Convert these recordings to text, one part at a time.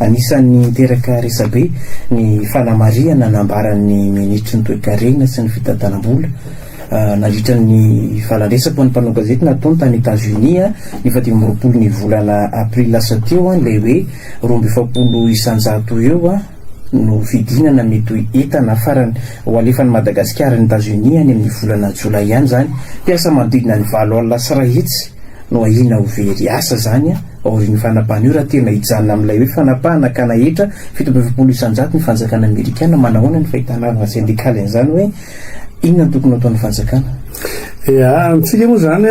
anisan'ny teraka resabe ny fanamariana nambaran'ny ministry ny toe-karena sy ny fitadianam-bola nandritra ny falandresako ny mpanao gazety nataony tany États-Unis ny 20 ny volana april lasa teo lay hoe 2,100 eo no vidinana mety entana farany ho alefany Madagasikara ny États-Unis any amin'ny volana jolay ihany zany piasa manodidina ny 7 alina sy ray hetsy no ahina ho very asa zany aorian'ny fanapahana io raha tena hijanona amin'ilay hoe fanapahana ka nahetra 7,100 ny fanjakana amerikana manahoana ny fahitanavana sindikaly an'izany hoe inona ny tokony ataon'ny fanjakana? Ya antsika moa zany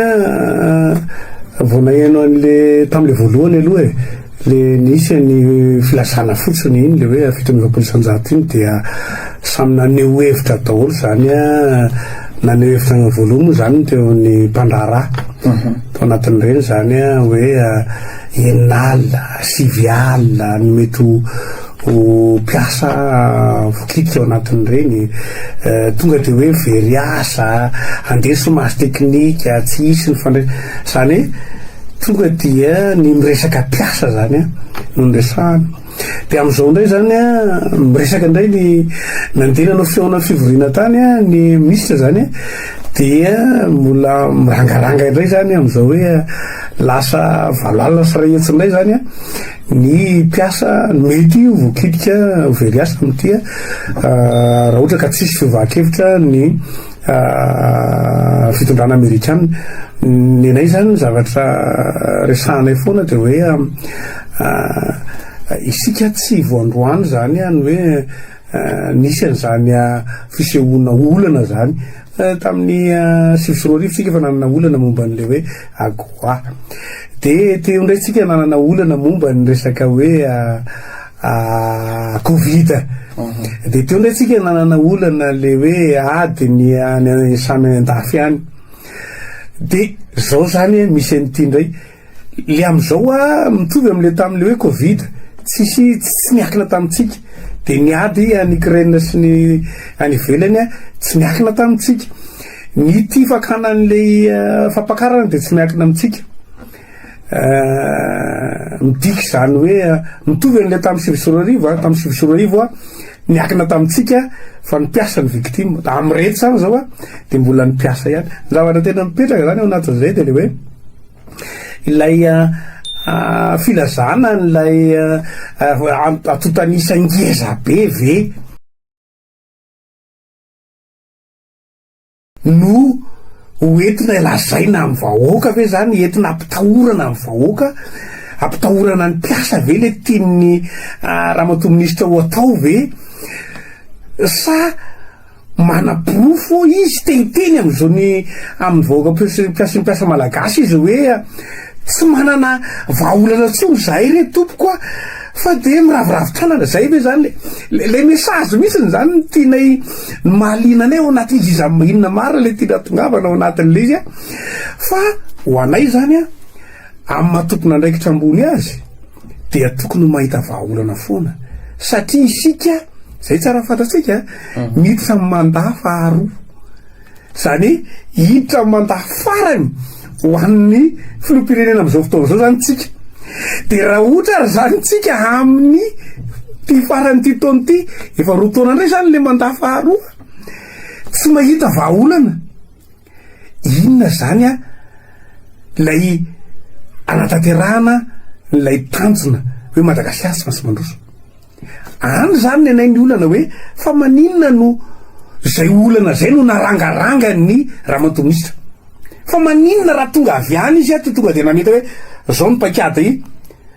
vonaeno an'le tam'le voalohany aloha le nisy ny filazana fotsiny iny le hoe 7,100 iny dia samy naneho hevitra daholo zany naneho hevitra ny voalohany moa zany teo ny mpandrara tao anatin'ireny zany hoe enala siviala no mety ho piasa vokitika ao anatin'ireny tonga de hoe very asa andeha somage teknika tsy isy ny fandray zany tonga dia ny miresaka piasa zany no nyresahany de am'izao indray zany miresaka indray ny nandehananao feona fivoriana tany ny ministre zany dia mbola mirangaranga indray zany am'izao hoe lasa valalina sy ray hetsy indray zany ny piasa mety vokitika very asa am'ty raha ohatra ka tsisy fivahan-kevitra ny fitondrana amerikana nenay zany zavatra resahanay foana de hoe isika tsy voandroany zany ny hoe nisy an'izany fisehoana olana zany tamin'ny 20 tsika fa nanana olana momba n'le hoe agoa de teo ndray tsika nanana olana momba ny resaka hoe covid de teo ndray tsika nanana olana le hoe ady ny samy andafy any de zao zany misy an'ity ndray le am'izao mitovy am'le tam'le hoe covid tsy miakina tamitsika de ny ady any Ukraine sy ny any ivelany tsy miakina tamitsika ny ty fakanan'le fampakarana de tsy miakina amitsika midiky zany hoe mitovy an'le tamin'ny 20 niakina tamitsika fa nipiasa ny victime am'reto zany zao de mbola nipiasa ihany zavatra tena mipetraka zany ao anatin'izay de le hoe ilay filazana n'lay atotanisa ngeza be ve no hoentina lazaina amin'ny vahoaka ve zany entina ampitahorana amin'ny vahoaka ampitahorana ny piasa ve le tian'ny ramatoministra ho atao ve sa mana-porofo izy teniteny am'izao amin'ny vahoaka piasa malagasy izy hoe tsy manana vahaolana tsony zay re tompokoa fa de miraviravitranana zay ve zany le message mihitsiny zany ny tianay mahalinanay ao anaty izy inona marina le tia natongavana ao anatin'le izy fa ho anay zany amin'ny matokona andraikitra ambony azy dia tokony mahita vahaolana foana satria isika zay tsara fantatsika miditra amin'ny mandaha faharoa zany hiditra amin'ny mandaha farany ho an'ny filoham-pirenena am'izao fotoana zao zany tsika de raha ohatra zany tsika amin'ny ty farany ty taony ty efa roa taona indray zany le mandaha faharoa tsy mahita vahaolana inona zany lay anatanterahana lay tanjona hoe Madagasikara tsy maintsy mandroso any zany nenay ny olana hoe fa maninona no zay olana zay no narangaranga ny ramatoministra fa maninona raha tonga avy any izy ty tonga de nameta hoe zao ny paikady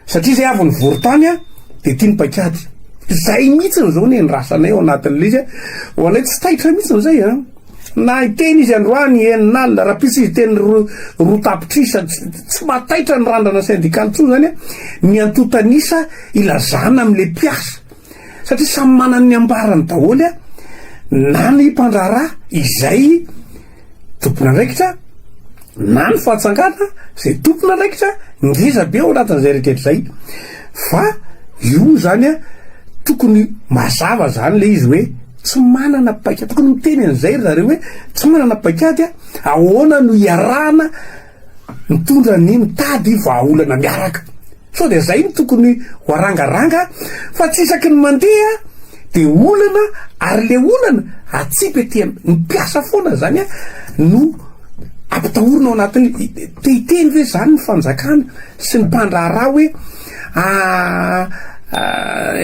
satria zay avy ny vorotany de tia ny paikady zay mihitsiny zao ny endrasanay ao anatin'le izy ho anay tsy taitra mihitsiny zay na iteny izy androany eninalina raha pisy izy teny roa tapitrisa tsy mataitra ny randrana syndikaly tso zany ny antotanisa ilazana am'le piasa satria samy manany ny ambarany daholy na ny mpandrara izay tompona andraikitra na ny fahatsangana zay tompona andraikitra ngeza be ao anatin'izay rehetra zay fa io zany tokony mazava zany le izy hoe tsy manana paikady tokony miteny an'izay zareo hoe tsy manana paikady ahoana no iarahana mitondra ny mitady vahaolana miaraka sao de zay ny tokony ho arangaranga fa tsy isaky ny mandeha de olana ary le olana atsipy tia mipiasa foana zany a no ampitahorina ao anatin'ny tehiteny ve zany ny fanjakana sy ny mpandraharaha hoe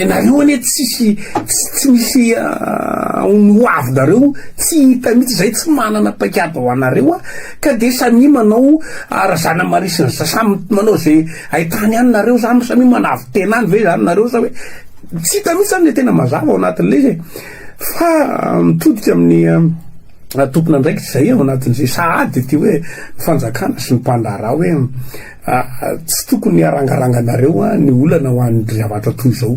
nareo anie tsy misy no avinareo tsy hita mihitsy zay tsy manana paikady ho anareo ka de samy manao razana marisiny samy manao zay ahitany any nareo zany samy manavy tena any ve zany nareo sa hoe tsy hita mihitsy zany le tena mazava ao anatin'le zay fa mitodika amin'ny tompona ndraiky zay ao anatin'zay sahady ty hoe fanjakana sy ny mpandraharaha hoe tsy tokony arangaranganareo ny olana ho an'ny zavatra toy zao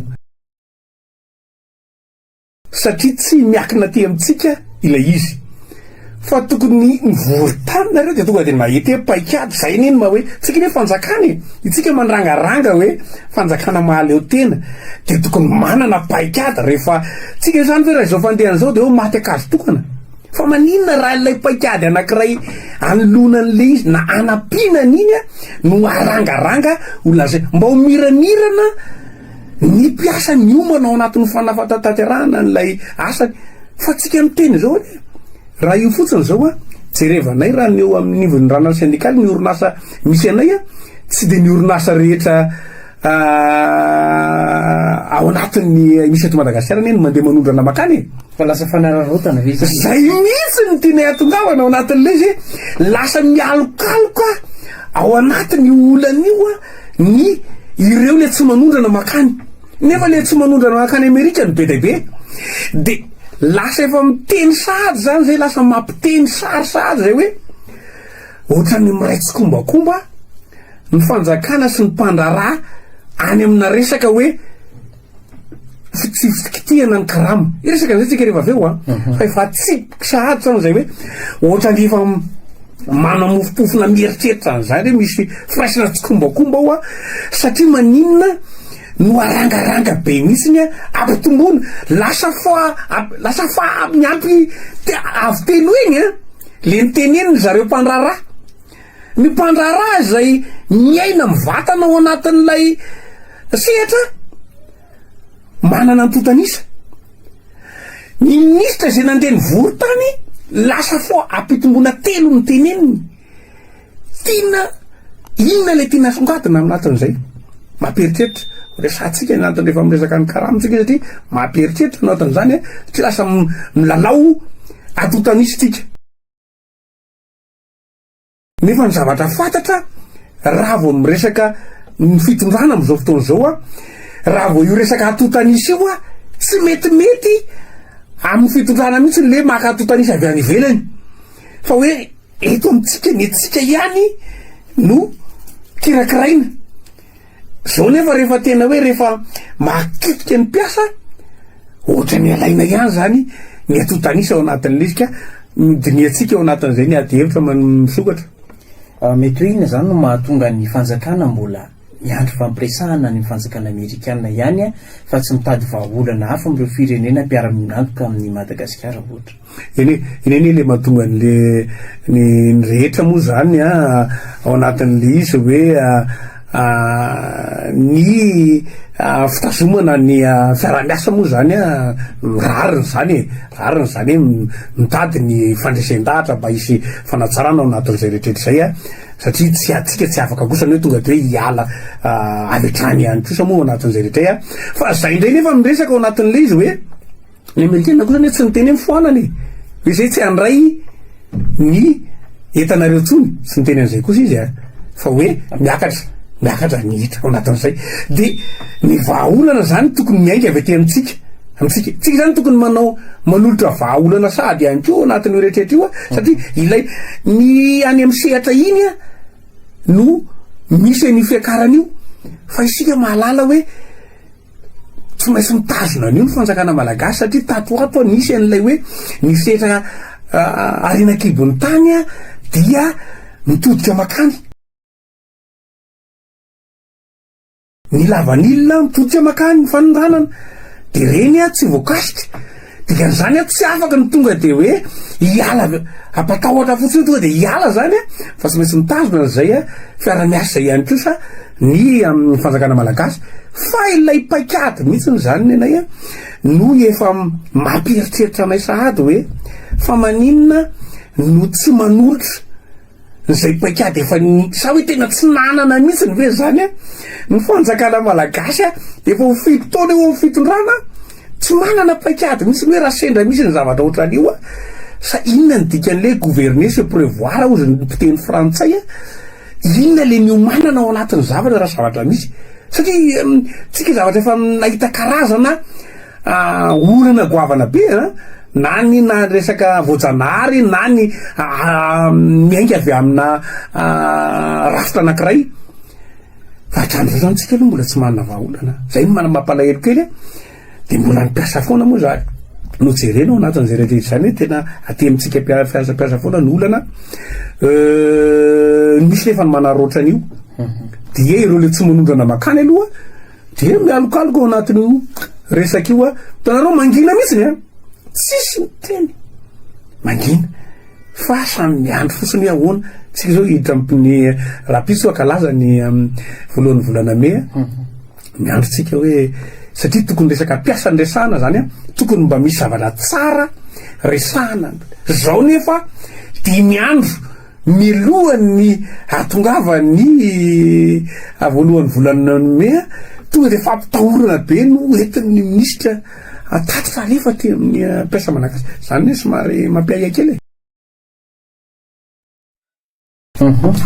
satria tsy miakina ty amitsika ilay izy fa tokony mivory-tany nareo de tonga de mahety hoe paikady zay neny ma hoe tsika ne fanjakana itsika mandrangaranga hoe fanjakana mahaleo tena de tokony manana paikady rehefa tsika zany hoe raha izao fandehan'izao de ho maty akazo tokana fa maninona raha ilay paikady anankiray anolonan'le izy na anapinana iny no arangaranga olona zay mba ho miramirana ny mpiasa miomana ao anatin'ny fanafatantaterahana n'lay asany fa tsika miteny zao raha io fotsiny zao jerevanay raha ny eo amin'ny nivon'ny ranany syndikaly ny orinasa misy anay tsy de ny orinasa rehetra ao anatin'ny misy eto Madagasikara ny mandeha manondrana makany fa lasa fanararotana ve zay mihitsy ny tianay atongavana ao anatin'le zay lasa mialokaloka ao anatin'ny olan'io ny ireo le tsy manondrana makany nefa le tsy manondrana makany Amerika ny be de be de lasa efa miteny sady zany zay lasa mampiteny sarisary zay hoe ohatrany miraitsykombakomba ny fanjakana sy ny mpandraharaha any amina resaka hoe fitsikitihana ny karama iresaka zay tsika rehefa aveo fa efa tsipiky sahady zany zay hoe ohatrany efa manamofopofona mieritreritra zany hoe misy firaisana tsikombakomba ao satria maninona no arangaranga be mihitsiny ampitombona lasa fa miampy avy telo eny le niteneniny zareo mpandraharaha ny mpandraharaha zay miaina mivatana ao anatin'lay sehatra manana ny totanisa ny minisitra zay nandeha nivory tany lasa fo ampitombona telo ny teneniny tiana inona le tiana songadina aminatin'izay mampieritreritra resatsika anatin' rehefa miresaka ny karamitsika satria mampieritreritra anatin'izany satria lasa milalao atotanisitsika nefa ny zavatra fantatra raha vo miresaka ny fitondrana am'izao fotoana zao raha vo io resaka atotanisy io tsy metimety amin'ny fitondrana mihitsy le maka atotanisy avy any ivelany fa hoe eto amitsika netsika ihany no kirakiraina zao nefa rehefa tena hoe rehefa makitika ny mpiasa ohatra ny alaina ihany zany ny atotanisy ao anatin'le isika midiniatsika ao anatin'izay ny ady hevitra misokatra mety hoe ina zany no mahatonga ny fanjakana mbola miandro fampiresahana ny fanjakana amerikana ihany fa tsy mitady vahaolana hafa am'ireo firenena mpiara-minantoka amin'ny Madagasikara ohatra eny le mahatonga nle ny rehetra moa zany ao anatin'le izy hoe ny fitazomana ny fiara-miasa moa zany rariny zany mitady ny fandraisan-dahatra mba hisy fanatsarana ao anatin'izay rehetrehtra zay satria tsy atsika tsy afaka kosany hoe tonga de hoe hiala avy atrany ihany kosa moa ao anatin'izay rehetra fa zay indray nefa miresaka ao anatin'le izy hoe ny amerikana kosa tsy niteny mifoanany hoe zay tsy andray ny entanareo tsony tsy niteny an'izay kosa izy fa hoe miakatra ny hitra ao anatin'izay de ny vahaolana zany tokony miainga avy aty amitsika zany tokony manolotra vahaolana sady ihany ko anatin'io rehetrehtra io satria ilay ny any amin'ny sehatra iny no misy ny fiakarana io fa isika mahalala hoe tsy maintsy mitazona an'io ny fanjakana malagasy satria tatoato nisy an'ilay hoe ny sehatra arenakibon'ny tany dia mitodika makany ny lavanilina mitodika makany ny fanondranana de reny tsy voakasika dikan'izany tsy afaka ny tonga de hoe hiala apatahotra fotsiny tonga de hiala zany fa tsy maintsy mitazona n'zay fiara-miasa zay ihany kosa ny amin'ny fanjakana malagasy fa ilay paikady mihitsiny zany ny anay a no efa mampieritreritra anay sahady hoe fa maninona no tsy manolotra zay paikady efa sa hoe tena tsy nanana mihitsiny ve zany a ny fanjakana malagasy a efa ho fito taona eo amin'ny fitondrana tsy manana paikady mihitsiny hoe raha sendra misy ny zavatra ohatran'io a sa inona ny dikan'le gouverner se prévoir ozy ny mpiteny frantsay a inona le miomanana ao anatin'ny zavatra raha zavatra misy satria tsika zavatra efa nahita karazana orana goavana be na ny na resaka voajanahary na ny miainga avy amina rafitra anankiray fa hatramin'izao zany tsika aloha mbola tsy manana vahaolana zay mana mampalahelo kely a de mbola nipiasa foana moa zany no jerenao anatin'izay rehetra zany hoe tena aty amintsika piasa foana ny olana misy nefa ny manaroatra an'io dia ireo le tsy manondrana makany aloha de mialokaloko ao anatin'io resaka io a tanareo mangina mihitsiny a tsisy miteny mangina fa samy miandro fotsiny ahoana tsika zao hiditra ny rapitso akalaza ny voalohan'ny volana me miandro tsika hoe satria tokony resaka piasa nresahana zany a tokony mba misy zavatra tsara resahana zao nefa dimy andro milohan'ny atongavany voalohan'ny volana me tonga de fa ampitahorana be no entin'ny minisitra ataty fa alefa ty amin'ny piasa malagasy zany hoe somary mampiaia kely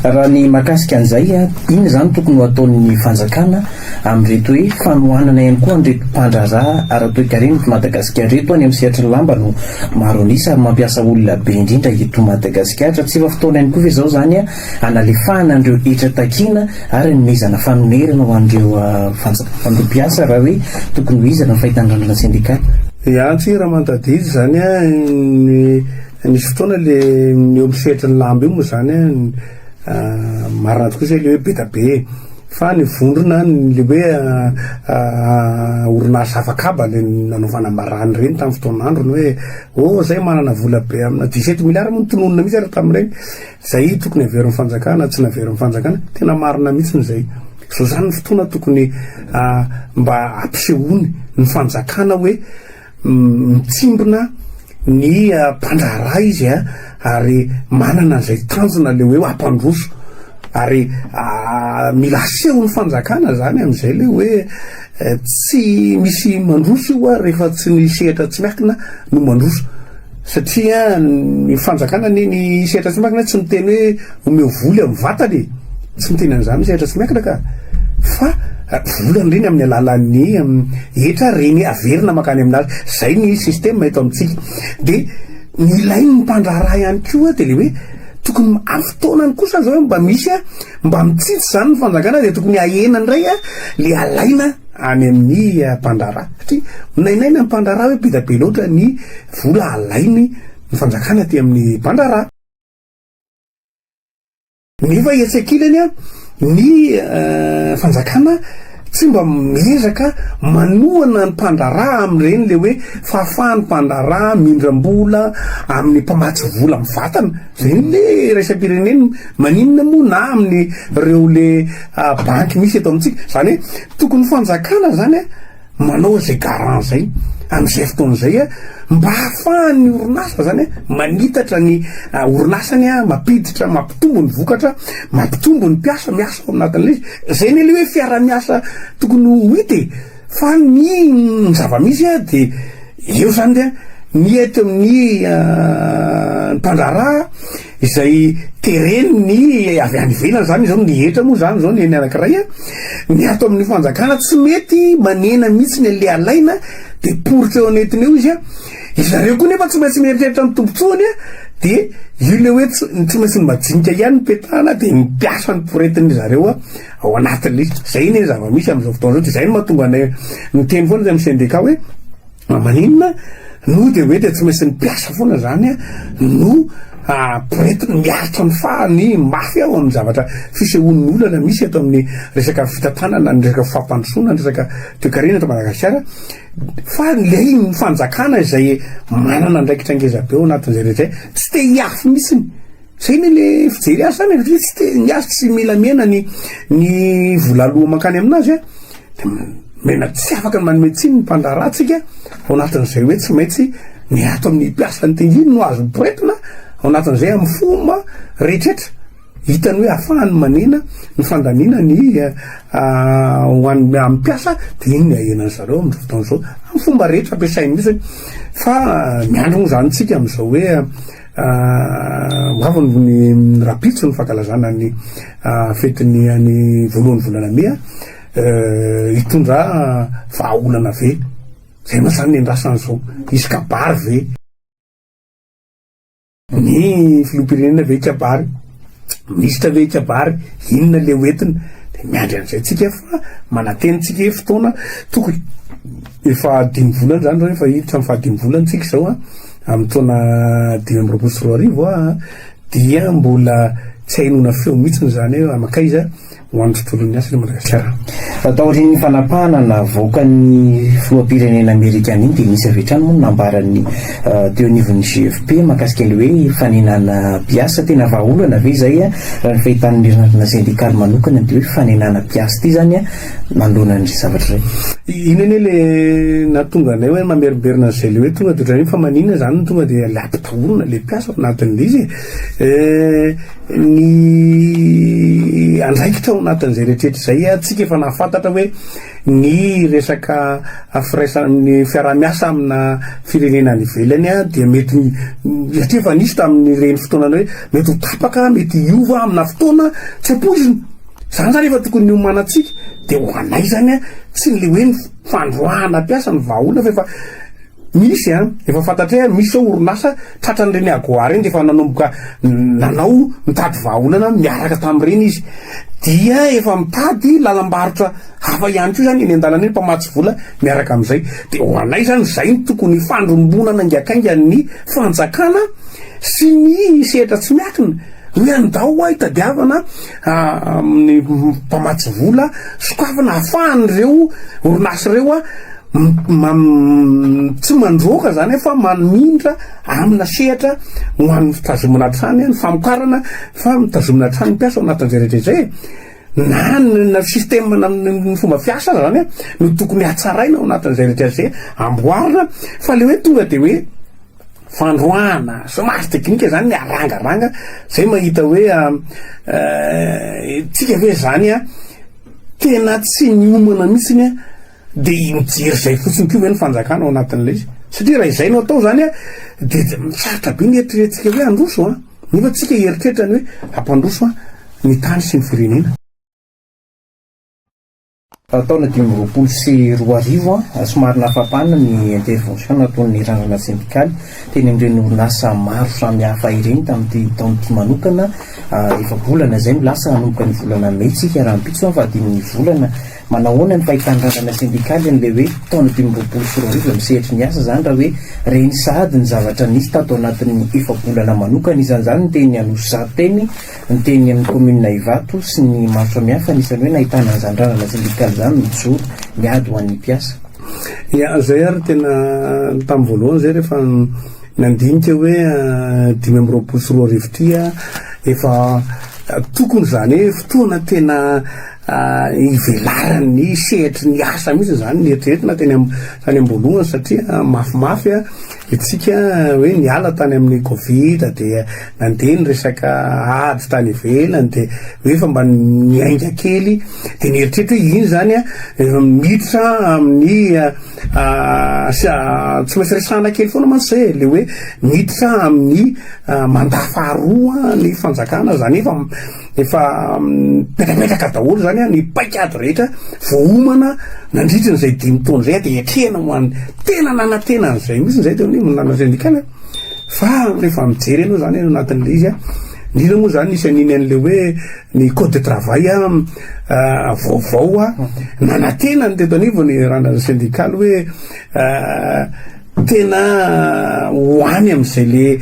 raha ny makasika an'izay a iny zany tokony ho ataon'ny fanjakana amin'reto hoe fanohanana ihany koa an'reto mpandraraha ara-toe karena to Madagasikara reto any amin'ny sehatry lamba no maro anisa ary mampiasa olona be indrindra eto Madagasikara fa tsy efa fotoana ihany koa ve zao zany a analefahana an'ireo etra takiana ary nomezana fanonerana ho an'ireo fanjakana piasa raha hoe tokony ho izana ny fahitan-drandrona sindikaly antsy raha mantadidy zany a misy fotoana le eo amin'ny sehatry ny lamba io moa zany marina tokoa zay le hoe betabe fa ny vondrona le hoe orinasa afakaba le nanaovanambarany reny tamin'ny fotoan'androny hoe zay manana vola be amina 17 milliard moa nitononona mihitsy ara tamin'ireny zay tokony averin'ny fanjakana tsy naverin'ny fanjakana tena marina mihitsy n'izay zao zany ny fotoana tokony mba ampisehoany ny fanjakana hoe mitsimbona ny mpandraraha izy ary manana zay tanjona le hoe ampandroso ary mila aseho ny fanjakana zany am'izay le hoe tsy misy mandroso io a rehefa tsy ny sehatra tsy miakina no mandroso satria ny fanjakana ny sehatra tsy miakina tsy miteny hoe omeo voly amin'ny vatany tsy miteny an'izany sehatra tsy miakina ka fa volany reny amin'ny alalan'ny etra reny averina makany aminazy zay ny système eto amintsika de nilay ny mpandraraha ihany koa de le hoe tokony amin'ny fotoanany kosa zao mba misy mba mitsitsy zany ny fanjakana de tokony ahena ndray le alaina any amin'ny mpandraraha satria nainaina ny mpandraraha hoe be be loatra ny vola alainy ny fanjakana ty amin'ny mpandraraha nefa iatsekilany ny fanjakana tsy mba miezaka manohana ny mpandraraha amin'ireny le hoe fahafahany mpandraraha mindram-bola amin'ny mpamatsy vola amin'ny vatana zay le raisam-pireneny maninona moa na amin'ny reo le banky misy eto amintsika zany hoe tokony fanjakana zany manao zay garant zay amin'izay fotoan'izay mba hahafahany orinasa zany manitatra ny orinasany mampiditra mampitombo ny vokatra mampitombo ny mpiasa miasa ao anatin'le izy zay ny le hoe fiara-miasa tokony ho hity fa ny zava-misy de eo zany de ny eto amin'ny mpandraraha izay tereny ny avy any ivelany zany zao ny etra moa zany zao ny eny anankiray ny ato amin'ny fanjakana tsy mety manena mihitsy ny le alaina de poritra eo anetiny eo izy izareo koa nefa tsy maintsy mieritreritra ny tombotsoany de io le hoe tsy maintsy ny majinika ihany ny petana de mipiasa ny poretiny zareo ao anatin'le zay ny zava-misy am'izao fotoana zao de zay no mahatonga anay miteny foana zay amin'ny syndika hoe maninona no de hoe de tsy maintsy ny piasa foana zany no poretiny miaritra ny fahany mafy ao amin'ny zavatra fisehoan'ny olana misy ato amin'ny resaka fitantanana ny resaka fampandrosoana ny resaka toe-karena eto Madagasikara fa lay ny fanjakana izay manana ndraikitra angeza be ao anatin'izay rehetra tsy te hiafy mihitsiny zay ny le fijery asa zany ny asa tsy mila mena ny volaloha makany aminazy a de mena tsy afaka ny manome tsiny ny mpandraratsika ao anatin'izay hoe tsy maintsy ny ato amin'ny mpiasa ny tenginy no azo poentina ao anatin'izay amin'ny fomba rehetrretra hitany hoe ahafahany manena ny fandaniana ny hoan'ny amin'ny mpiasa de iny ny ahenany zareo amin'izao fotoana zao amin'ny fomba rehetra ampiasainy mihitsy fa miandro moa zany tsika amin'izao hoe avy ny rapitso ny fankalazana ny fetiny any voalohany volana mea hitondra vahaolana ve zay moa zany ny andrasany zao izy kabary ve ny filoham-pirenena ve kabary minisitra ve kabary inona le hoentina de miandry an'izay tsika fa manantenitsika e fotoana tokony efa 5 volana zany zao efa hiditra amin'ny 5 volana tsika zao amin'ny taona 2024 dia mbola tsy hainona feo mihitsiny zany hoe amakaiza ho an'ny tontolon'ny asa ny Madagasikara. Taorian'ny fanapahana navoaka ny filoham-pirenena Amerikana iny de nisy avy hatrany moa nambarany teo anivon'ny GFP mahakasika le hoe fanenana mpiasa tena vahaolana ve zay raha ny fahitan'ny rindrina sindikaly manokana de hoe fanenana mpiasa ty zany mandona ny zavatra zay. Iny anie le natonga anay hoe mamerimberina an'izay le hoe tonga de ohatrany fa manina zany tonga de le ampitahorona le mpiasa ao anatin'le izy ny andraikitra ao anatin'izay rehetrarehetra zay tsika efa nahafantatra hoe ny resaka firaisan'ny fiaraha-miasa amina firenena any ivelany dia mety satria efa nisy tamin'ny reny fotoanany hoe mety ho tapaka mety hiova amina fotoana tsy ampoizina zany zany efa tokony niomanantsika de ho anay zany tsy le hoe ny fandroahana mpiasa ny vahaolona fa efa misy efa fantatray misy ao orinasa tratran'ireny agoary eny de efa nanomboka nanao mitady vahaolana miaraka tamin'ireny izy dia efa mitady lalam-barotra hafa ihany ko zany eny an-dalana eny mpamatsy vola miaraka amin'izay de ho anay zany zay ny tokony fandrombonana ingakainga ny fanjakana sy ny sehatra tsy miakina hoe andao hitadiavana amin'ny mpamatsy vola sokafana ahafahan'ireo orinasa ireo tsy mandroaka zany fa manindra amina sehatra ho an'ny fitazomana trany ny famokarana fa mitazomana trany mpiasa ao anatin'izay rehetra zay na système ny fomba fiasa zany no tokony hatsaraina ao anatin'izay rehetra zay amboarina fa le hoe tonga de hoe fandroana somary teknika zany ny arangaranga zay mahita hoe tsika hoe zany tena tsy niomana mihitsiny de mijery zay fotsiny ko hoe ny fanjakana ao anatin'le izy satria raha izay no atao zany de sarotra be ny eritreretintsika hoe androso nefa tsika eritreritra ny hoe ampandroso ny tany sy ny firenena. Taona 2024 somary nafapana ny intervention nataon'ny randrana sindikaly teny amin'ireny orinasa maro samihafa ireny tamin'ity taon'ity manokana efa volana zay milasa hanomboka ny volana May tsika raha mpitso fa 10 volana manahoana ny fahitan'ny randrana sindikaly an'le hoe taona 2024 misehitry ny asa zany raha hoe reny sady ny zavatra nisy tato anatin'ny efa volana manokana isan'izany ny teny Anosateny ny teny amin'ny commune Ivato sy ny maro samihafa anisan'ny hoe nahitana an'izany randrana sindikaly zany mijoro miady ho an'ny mpiasa. Zay ary tena tamin'ny voalohany zay rehefa nandinika hoe 2024 rivotria efa tokony zany hoe fotoana tena ivelarany sehetry ny asa mihitsy zany ny eritreretina teny tany ambolohany satria mafimafy itsika hoe niala tany amin'ny Covid de nandeha ny resaka ady tany ivelany de hoe efa mba niainga kely de ny eritreretra hoe iny zany miditra amin'ny tsy maintsy resana kely foana mantsy zay le hoe miditra amin'ny mandafaharoa ny fanjakana zany efa petrapetraka daholo zany ny paikady rehetra voaomana nandritra n'izay 5 taona zay de etrehana ho an'ny tena nanantena an'izay mihitsy zay teo nana sindikaly fa rehefa mijery anao zany ao anatin'le izy indrindra moa zany nisy aniny an'le hoe ny code de travail vaovao nanantena ny teto anivo ny randrana sindikaly hoe tena hoany amin'izay le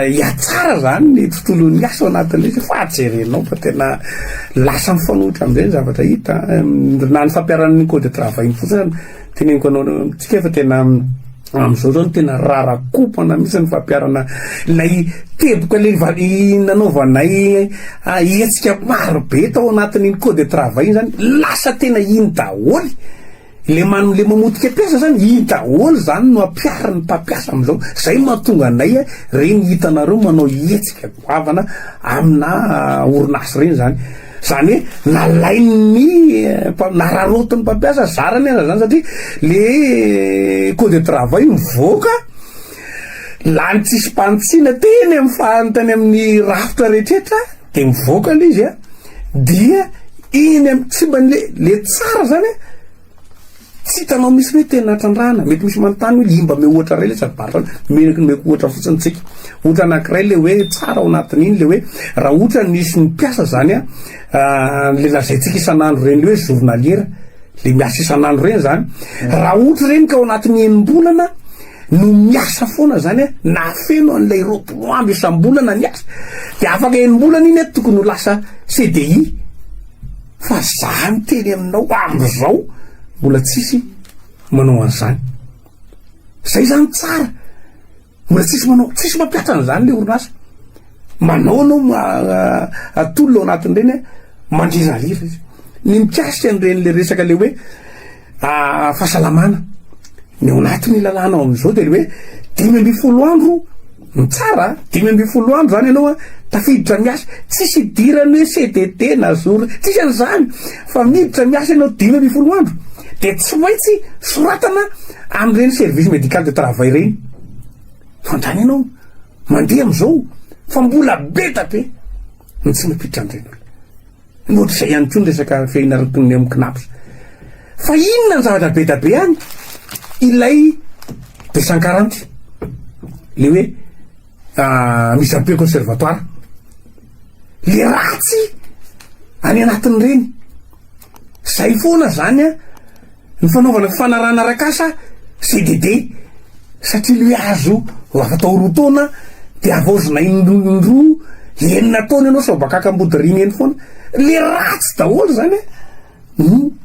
hiatsara zany ny tontolon'ny asa ao anatin'le izy fa ajerenao fa tena lasa mifanohitra amin'izay ny zavatra hita na ny fampiaran'ny code de travail fotsiny teneniko anao tsika fa tena am'izao zao ny tena rarakopana mihitsy ny fampiarana lay teboka le nanaovanay hetsika maro be tao anatin'iny code de travail iny zany lasa tena iny daholy le mamotika mpiasa zany iny daholy zany no ampiara ny mpampiasa am'izao zay mahatonga anay reny hitanareo manao hetsika goavana amina orinasy reny zany zany hoe nalainy nararotiny mpampiasa zarany aza zany satria le code de travail mivoaka lany tsisy mpantsina teny amy fahantany amin'ny rafitra rehetrrehetra de mivoaka le izy dia iny amy tsy mba le tsara zany tsy hitanao misy hoe tena trandrahana mety misy manontany hoe limba me ohatra ray le sady baritra meko ohatra fotsiny tsika ohatra anankiray le hoe tsara ao anatin'iny le hoe raha ohatra nisy ny mpiasa zany le lazaitsika isan'andro reny le hoe journaliera le miasa isan'andro reny zany raha ohatra reny ka ao anatin'ny enim-bolana no miasa foana zany na feno an'ilay roapolo amby isam-bolana ny asa de afaka enim-bolana iny tokony ho lasa CDI fa zany teny aminao am'izao mbola tsisy manao an'izany zay zany tsara mbola tsisy manao tsisy mampiatra an'izany le orinasa manao anao atolo ao anatin'ireny mandriralira izy ny mpiasy an'ireny le resaka le hoe fahasalamana ny ao anatin'ny lalànao am'izao de le hoe 5 andro ny tsara 5 andro zany ianao tafiditra miasa tsisy idirany hoe CDD na jour tsisy an'izany fa miditra miasa ianao 5 andro de tsy maintsy soratana am'ireny service médical de travail reny fandrany ianao mandeha am'izao fa mbola beta be ny tsy mapiditra an'ireny olo nohatra zay ihany ko ny resaka fihinarantony amy knaps fa inona ny zavatra beta be any ilay 240 le hoe mise en pied conservatoire le ratsy any anatin' reny zay foana zany ny fanaovana fanarana rakasa CDD satria le azo afatao roa taona de avaozina indroa enina taona ianao sao bakakambody riny eny foana le ratsy daholo zany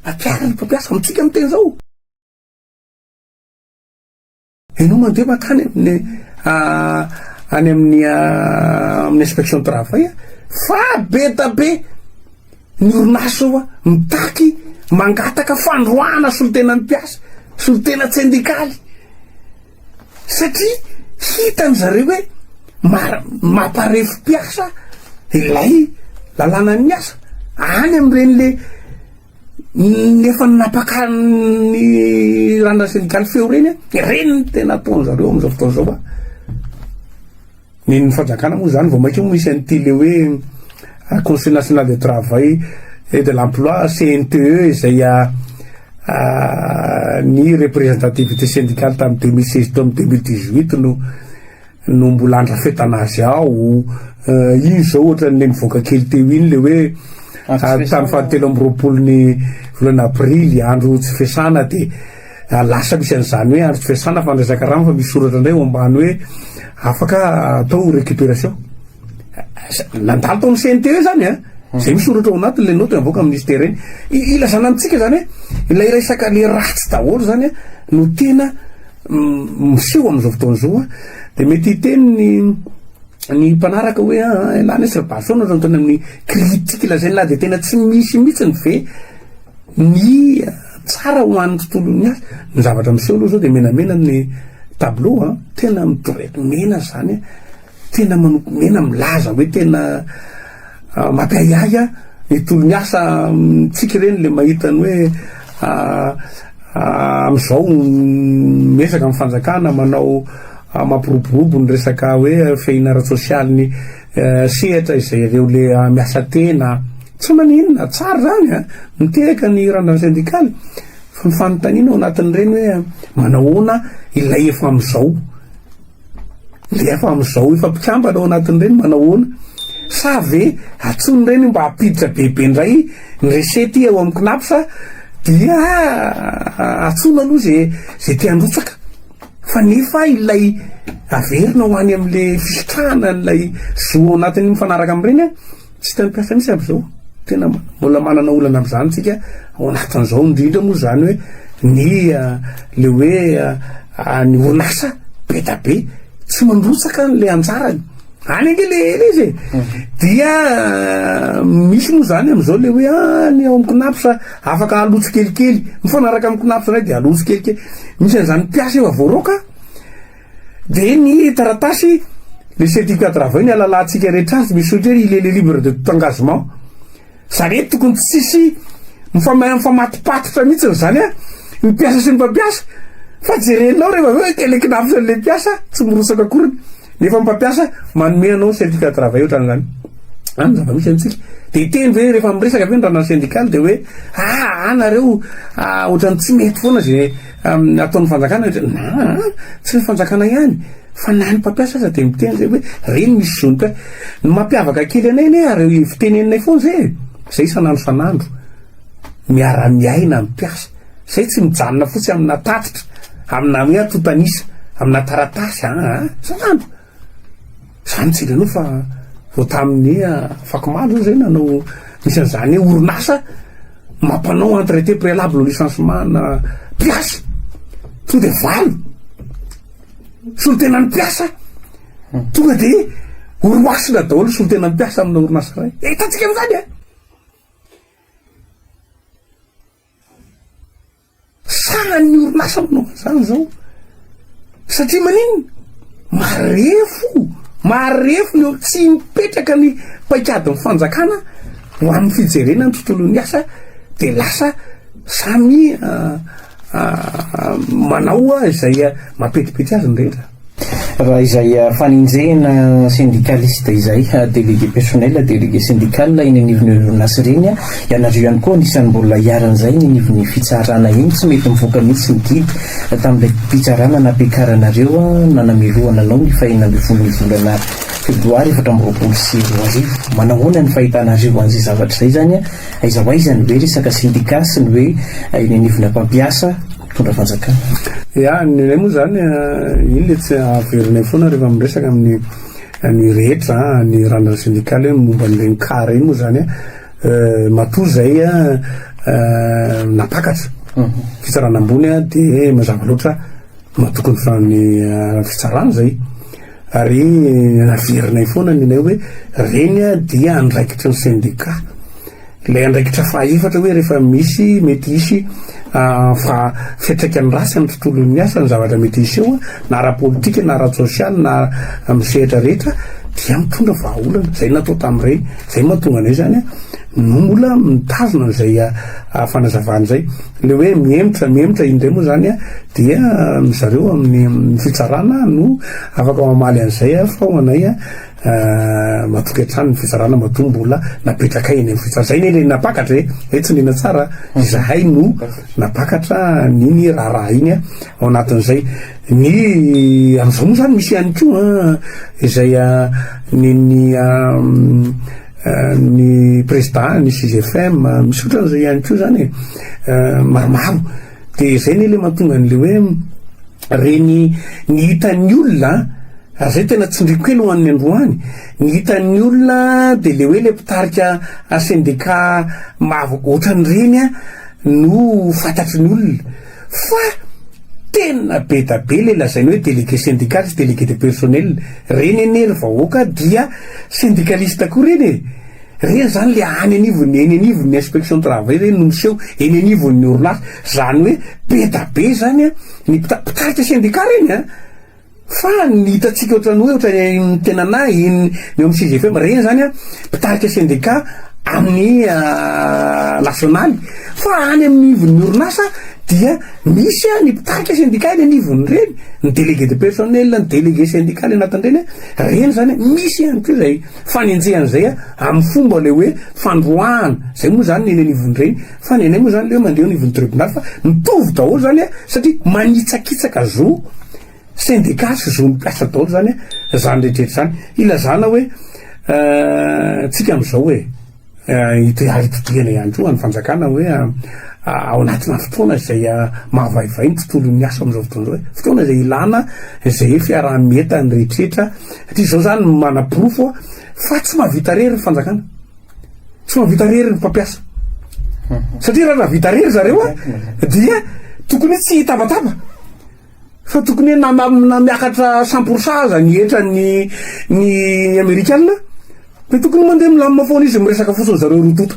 apiara ny mpampiasa amitsika amy teny zao enao mandeha makany amin'ny any amin'ny inspection travail fa beta be ny orinasa ao mitaky mangataka fandroana solotena ny mpiasa solotena syndikaly satria hitany zareo hoe mamparefo mpiasa ilay lalàna ny asa any am'ireny le nefa napakany rana syndikaly feo reny reny tena ataony zareo am'izao fotoana zao ny fanjakana moa zany vao mainky misy an'ity le hoe conseil national de travail et de l'emploi CNTE izay ny représentativité syndicale tamin'ny 2016 to amin'ny 2018 no mbola andrafetana azy ao iny zao ohatra le nivoaka kely teo iny le hoe tamin'ny 13 ny volana aprily andro tsy fiasana de lasa misy an'izany hoe andro tsy fiasana fa andresaka rano fa misy soratra indray ao ambany hoe afaka atao récupération nandalo taon'ny CNTE zany zay misoratra ao anatin' le note avoaka ministère eny ilazana antsika zany hoe ilay resaka le ratsy daholo zany no tena miseho am'izao fotoana zao de mety teny ny mpanaraka hoe lany serbason zany tena amin'ny critique lazay la de tena tsy misy mihitsy ny ve ny tsara ho an'ny tontolon'ny asa ny zavatra miseho aloha zao de menamena ny tableau tena mitorety mena zany tena manoko mena milaza hoe tena mampiahiahy ny tolon'ny asa tsika reny le mahitany hoe am'izao mesaka amin'ny fanjakana manao mampiroborobo ny resaka hoe fihinara sosialy ny sehatra izay ireo le miasa tena tsy maninona tsara zany mitehaka ny randany syndikaly fa ny fanontaniana ao anatin'ireny hoe manahoana ilay efa am'izao le efa am'izao efa mpikambana ao anatin'ireny manahoana sa ve atsony reny mba apiditra bebe ndray ny resety ao amin'ny knapsa dia atsona aloha zay tiandrotsaka fa nefa ilay averina ho any am'le fisitrahana n'lay zo ao anatin'ny mifanaraka am'ireny tsy tany mpiasa misy am'izao tena mbola manana olana am'izany tsika ao anatin'izao indrindra moa zany hoe ny le hoe ny orinasa be da be tsy mandrotsaka n'le anjarany any ange le izy dia misy moa zany am'izao le hoe ny ao am'konapsa afaka alotsy kelikely mifanaraka am'konapsa ray de alotsy kelikely misy an'izany mpiasa eo avoroaka de ny taratasy le certificat de travail ny alalantsika rehetra azy misy ohatry hoe le libre de tout engagement zany hoe tokony tsisy mifamatipatitra mihitsy zany a ny mpiasa sy ny mpampiasa fa jerenao rehefa hoe telekinapsa le mpiasa tsy mirosaka akoriny nefa mpampiasa manome anao certificat de travail ohatran'zany any zava-misy antsika de teny ve rehefa miresaka ve ny ranany syndical de hoe anareo ohatrany tsy mety foana zay ataon'ny fanjakana na tsy ny fanjakana ihany fa na ny mpampiasa aza de miteny zay hoe reny misy zony mpiasa ny mampiavaka kely anay ne ary fiteneninay foana zay sanandro miara-miaina mpiasa zay tsy mijanona fotsy amina tatitra amina hoe atotanisa amina taratasy sanandro zany tsy ilanao fa vo tamin'ny fakomalo zay nanao misy an'izany hoe orinasa mampanao entretien préalable licenciement na mpiasa to de valo solotena ny mpiasa tonga de oroasina daholo solotena ny mpiasa amina orinasa ray hitantsika am'zany sagnany orinasa aminao zany zao satria manino marefo ny olo tsy mipetraka ny paikady ny fanjakana ho amin'ny fijerena ny tontolon'ny asa de lasa samy manao izay mampetipety azy ny rehetra raha izay faninjehina syndicaliste izay délégué personnel délégué syndical iny anivon'ny orinasa reny ianareo ihany koa anisan'ny mbola hiaran'izay ny anivon'ny fitsarana iny tsy mety mivoaka mihitsy ny didy tamin'ilay fitsarana nampekaranareo nanameloana anao ny fahina amby folo ny volana febroary efatra amby roapolo sy roa arivo manahoana ny fahitanareo an'izay zavatra zay zany aiza ho aiza ny hoe resaka syndicat sy ny hoe iny anivon'ny mpampiasa tondra fanjakana nylay moa zany iny le tsy averinay foana rehefa miresaka amin'ny ny rehetra ny randrany syndicaly hoe momba n'regny kara iny moa zany matoa zay napakatra fitsarana ambony de mazava loatra matokony fany fitsarana zay ary averinay foana nynay hoe reny dia andraikitra ny syndicat lay andraikitra faefatra hoe rehefa misy mety isy fa fiatraikany rasy amin'ny tontolon'ny asa ny zavatra mety isy eo na ara-politika na ara-sosialy na misehatra rehetra dia mitondra vahaolana zay natao tamin'ireny zay mahatonga anay zany nola mitazona n'izay fanazavany zay le hoe miemitra indray moa zany dia zareo amin'ny fitsarana no afaka mamaly an'izay fa ho anay matoky hatrany ny fitsarana mato mbola napetraka iny fitsarana zay nyle napakatra tsy nina tsara zahay no napakatra niny raharaha iny ao anatin'izay ny am'izao moa zany misy ihany koa izay ny président ny CGFM misy ohatran'izay ihany koa zany maromaro de zay nyle mahatonga an'le hoe reny ny hitan'ny olona zay tena tsindriko kely ho an'ny androany ny hitan'ny olona de le hoe le mpitarika syndicat ohatrany reny no fantatry ny olona fa tena be da be le lazainy hoe délégué syndical sy délégué de personnel reny enery vahoaka dia syndicaliste koa reny reny zany le any anivon'ny inspection de travail reny no miseho eny anivon'ny orinasa zany hoe be da be zany ny mpitarika syndicat reny fa ny hitatsika ohatrany hoe ohatrany tenanay iny ny amin'ny CGFM reny zany mpitarika syndicat amin'ny nationaly fa any amin'ny ivon'ny orinasa dia misy ny mpitarika syndicat ny anivon'ny reny ny délégué de personnel ny délégué syndical anatin'ireny reny zany misy ihany koa zay faninjehan'izay amin'ny fomba le hoe fandroahana zay moa zany ny anivon'ny reny fa ny anay moa zany le hoe mandeha anivon'ny tribunal fa mitovy daholo zany satria manitsakitsaka zo syndicat sy zo mipiasa daholo zany zany rehetrrehetra zany ilazana hoe tsika am'izao hoe itotohana ihany koa any fanjakana hoe ao anatina fotoana zay mahavaivay ny tontolon'ny asa am'izao fotoana zao hoe fotoana zay ilana zay fiaraha-mieta ny rehetrrehetra satria zao zany manapirofo fa tsy mahavita rery ny fanjakana tsy mahavita rery ny mpampiasa satria raha vita rery zareo dia tokony tsy hitabataba fa tokony hoe na miakatra 100% zany etra ny amerikanina de tokony mandeha milamina foana izy miresaka fotsiny zareo rotota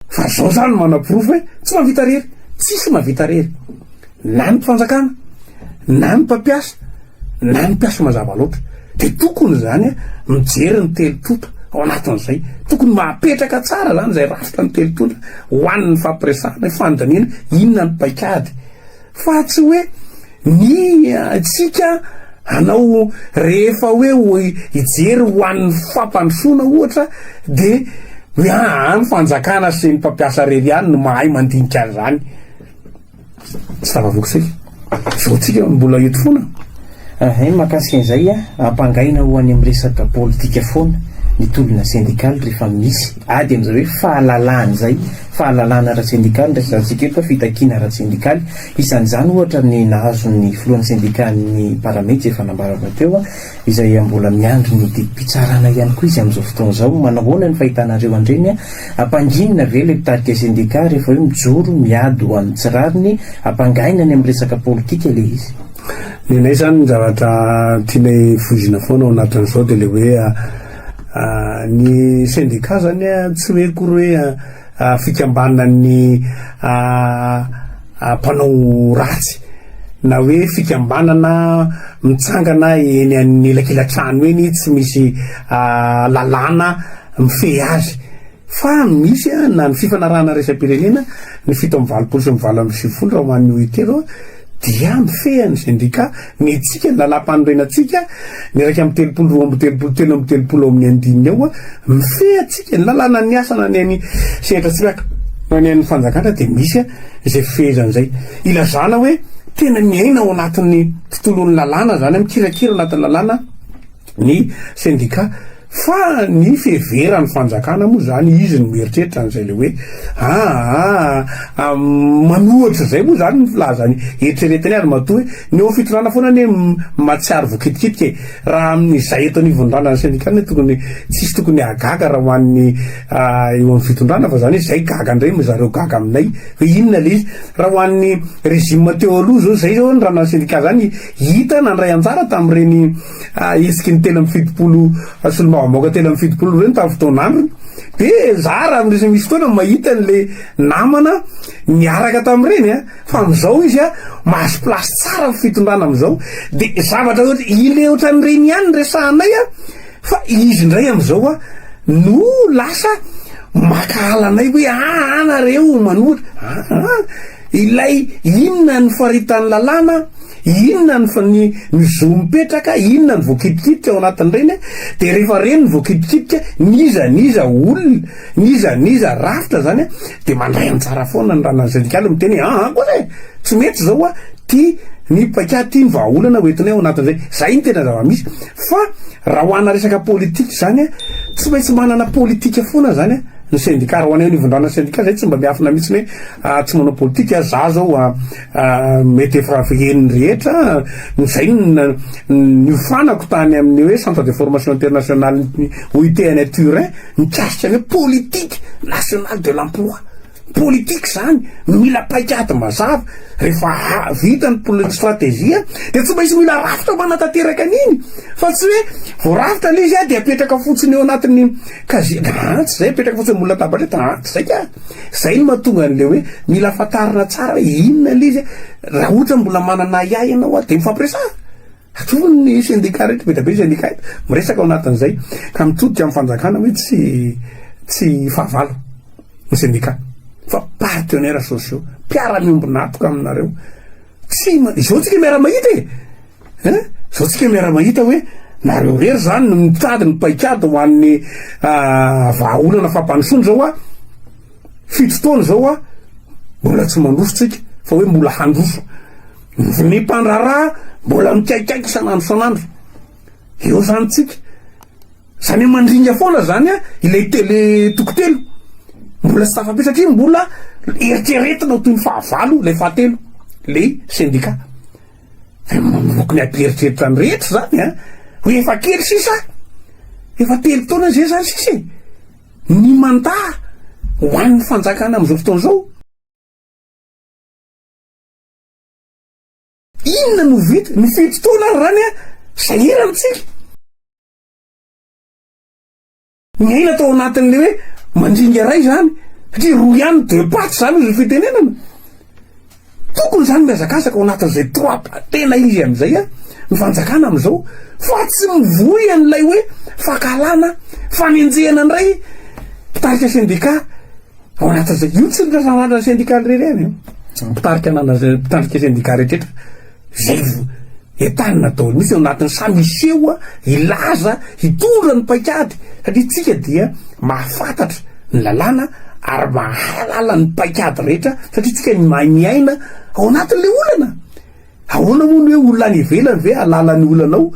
fa zao zany manaprofo hoe tsy mahavita rery tsisy mahavita rery na ny mpifanjakana na ny mpampiasa na ny mpiasa mazava loatra de tokony zany mijery ny telotota ao anatin'izay tokony mahapetraka tsara zany zay rafitra ny telotota ho an'ny fampiresahana fandaniana inona ny paikady fa tsy hoe ny tsika anao rehefa hoe hijery ho an'ny fampandrosoana ohatra de ny fanjakana sy ny mpampiasa rery ihany no mahay mandinika azy zany tsy tafavokotsika zao tsika mbola eto foana mahakasika an'izay ampangaina ho any amin'ny resaka politika foana ny tolona syndikaly rehefa misy ady am'izay hoe fahalalana zay fahalalana ara-syndikaly ndraisantsika eto fitakiana ara-syndikaly isan'izany ohatra ny nahazo ny filohan'ny syndikaly ny paramety efa nambarana teo izay mbola miandro ny dipitsarana ihany koa izy am'izao fotoana zao manahoana ny fahitanareo andreny ampanginina ve le mpitarika syndika rehefa hoe mijoro miady ho an'ny tsirariny ampangaina ny amin'ny resaka politika le izy nenay zany ny zavatra tianay fozina foana ao anatin'izao de le hoe ny syndika zany tsy hoe kory hoe fikambanany mpanao ratsy na hoe fikambanana mitsangana eny amin'ny elakelan-trano eny tsy misy lalàna mifehy azy fa misy na ny fifanarahana resam-pirenena ny fito amby valopolo sy mivalo amby sivifolo raha hoan'ny oetero dia mifehany syndika mitsika ny lalam-panorenatsika ny raiky amby telopolo roa amby telopolo telo amby telopolo amin'ny andininy ao mifehy atsika ny lalàna ny asana ny any sehatratsiraka no ny an'ny fanjakana de misy zay fifehezan'izay ilazana hoe tena miaina ao anatin'ny tontolon'ny lalàna zany mikirakira anatin'ny lalàna ny syndika fa ny fehverany fanjakana moa zany izy ny mieritreritra n'izay le hoe manohatra zay moa zany ny filazany eritreretiny ary matoa hoe ny eo fitondrana foana ny matsiary voakitikitika raha amin'izay eto anivondrana ny syndikany tokony tsisy tokony agaga raha hoan'ny eo amin'ny fitondrana fa zany hoe zay gaga ndray mo zareo gaga aminay hoe inona le izy raha hoan'ny régime teo aloha zao zay zao ny rana ny syndika zany hita nandray anjara tamin'ireny esiky ny telo amby fitopolo solomaoka telo amby fitopolo reny tamin'ny fotoan'androny de zara am'resy misy fotoana mahita n'le namana niaraka tamin'ireny fa am'izao izy mahazo plasy tsara fitondrana am'izao de zavatra ohatry ile ohatran'ireny ihany ny resahanay fa izy ndray am'izao no lasa makahalanay hoe anareo manohatra ilay inona ny faritan'ny lalàna inona ny zo mipetraka inona ny voakitikitika ao anatin'ireny de rehefa reny ny voakitikitika niza olona niza rafitra zany de mandray antsara foana ny ranany syndikaly miteny koa tsy mety zao ty ny paika ty ny vahaolana hoentinay ao anatin'izay zay ny tena zava-misy fa raha hoana resaka politika zany tsy maintsy manana politika foana zany ny syndika raha hoanay nivondrana syndika zay tsy mba miafina mihitsy hoe tsy manao politika za zao mety efa heniny rehetra zay nifanako tany amin'ny hoe centre de formation internationale OIT any Turin mikasika hoe politique nationale de l'emploi politique zany mila paikady mazava rehefa vita ny stratégie de tsy maintsy mila rafitra manatanteraka an'iny fa tsy hoe voarafitra le izy de apetraka fotsiny eo anatin'ny kazi tsy zay apetraka fotsiny mola tabatra tsy zay ka zay no mahatonga an'le hoe mila fatarina tsara inona le izy raha ohatra mbola manana iay ianao de mifampiresaha atao ny syndika rehetra be be syndika miresaka ao anatin'izay ka mitodika amin'ny fanjakana hoe tsy fahavalo ny syndika fa partenaire sociaux mpiara-miombonatoka aminareo tsy zao tsika miara mahita zao tsika miara mahita hoe nareo rery zany no mitady ny paikady ho an'ny vahaolana fampandrosoana zao fito taona zao mbola tsy mandroso tsika fa hoe mbola handroso ny mpandraraha mbola mikaikaiky sanandro eo zany tsika zany hoe mandringa foana zany ilay tele tokotelo mbola tsy tafabe satria mbola eritreretina ho toy ny fahavalo lay fahatelo le syndika mokony ampieritreritry ny rehetra zany hoe efa kely sisa efa telo taona zay zany sisa ny manda ho an'ny fanjakana am'izao fotoana zao inona no vita ny fitotoana ary rany a saherantsika ny aina atao anatin'le hoe mandringa ray zany satria roa ihany de paty zany izy fitenenana tokony zany miazakazaka ao anatin'izay trois-tena izy am'izay a ny fanjakana am'izao fa tsy mivoy an'ilay hoe fakalana fanenjehana andray mpitarika sendika ao anatin'izay io tsy nirasanana sendika rereny mpitarika mpitandrika sendika rehetrretra zay etany natao misy ao anatin'ny samy iseho a ilaza hitondra ny paikady satria tsika dia mahafantatra ny lalàna ary mahalala ny paikady rehetra satria tsika mahay miaina ao anatin'le olana ahoana moa ny hoe olona any ivelany ve alala ny olanao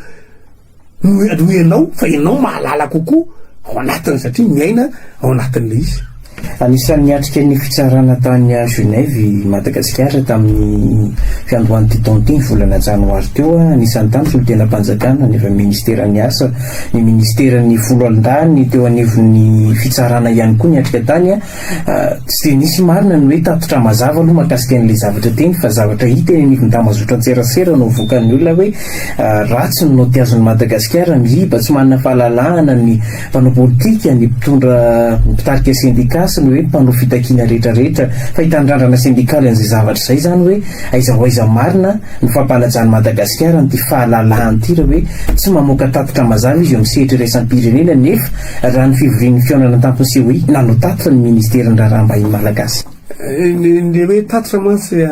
no ianao fa ianao mahalala kokoa ao anatiny satria miaina ao anatin'le izy anisan'ny atrika ny fitsarana tany a Genève Madagasikara tamin'ny fiandohan'ny Titonty volana janoary teo a anisan'ny tany solon-tenam-panjakana nefa ministeran'ny asa ny ministeran'ny folo alindany teo anivon'ny fitsarana ihany koa ny atrika tany a tsy de nisy marina ny hoe tatotra mazava aloha mahakasika an'le zavatra teny fa zavatra hita eny anivon'ny damazotra an-tserasera no vokan'ny olona hoe ratsy ny notiazon'ny Madagasikara mihiba tsy manana fahalalahana ny mpanao politika ny mpitarika sendika sy ny hoe mpanao fitakina rehetrarehetra fa hitandrandrana sendikaly an'izay zavatra izay zany hoe aiza marina ny fampanajany Madagasikara ny ty fahalalahany ty raha hoe tsy mamoaka tatotra mazava izy eo misehitra iraisam-pirenena nefa raha ny fivorian'ny fionana tampony hoe nanao tatotra ny ministeran'ny raharaham-bahiny malagasy le hoe tatotra mantsy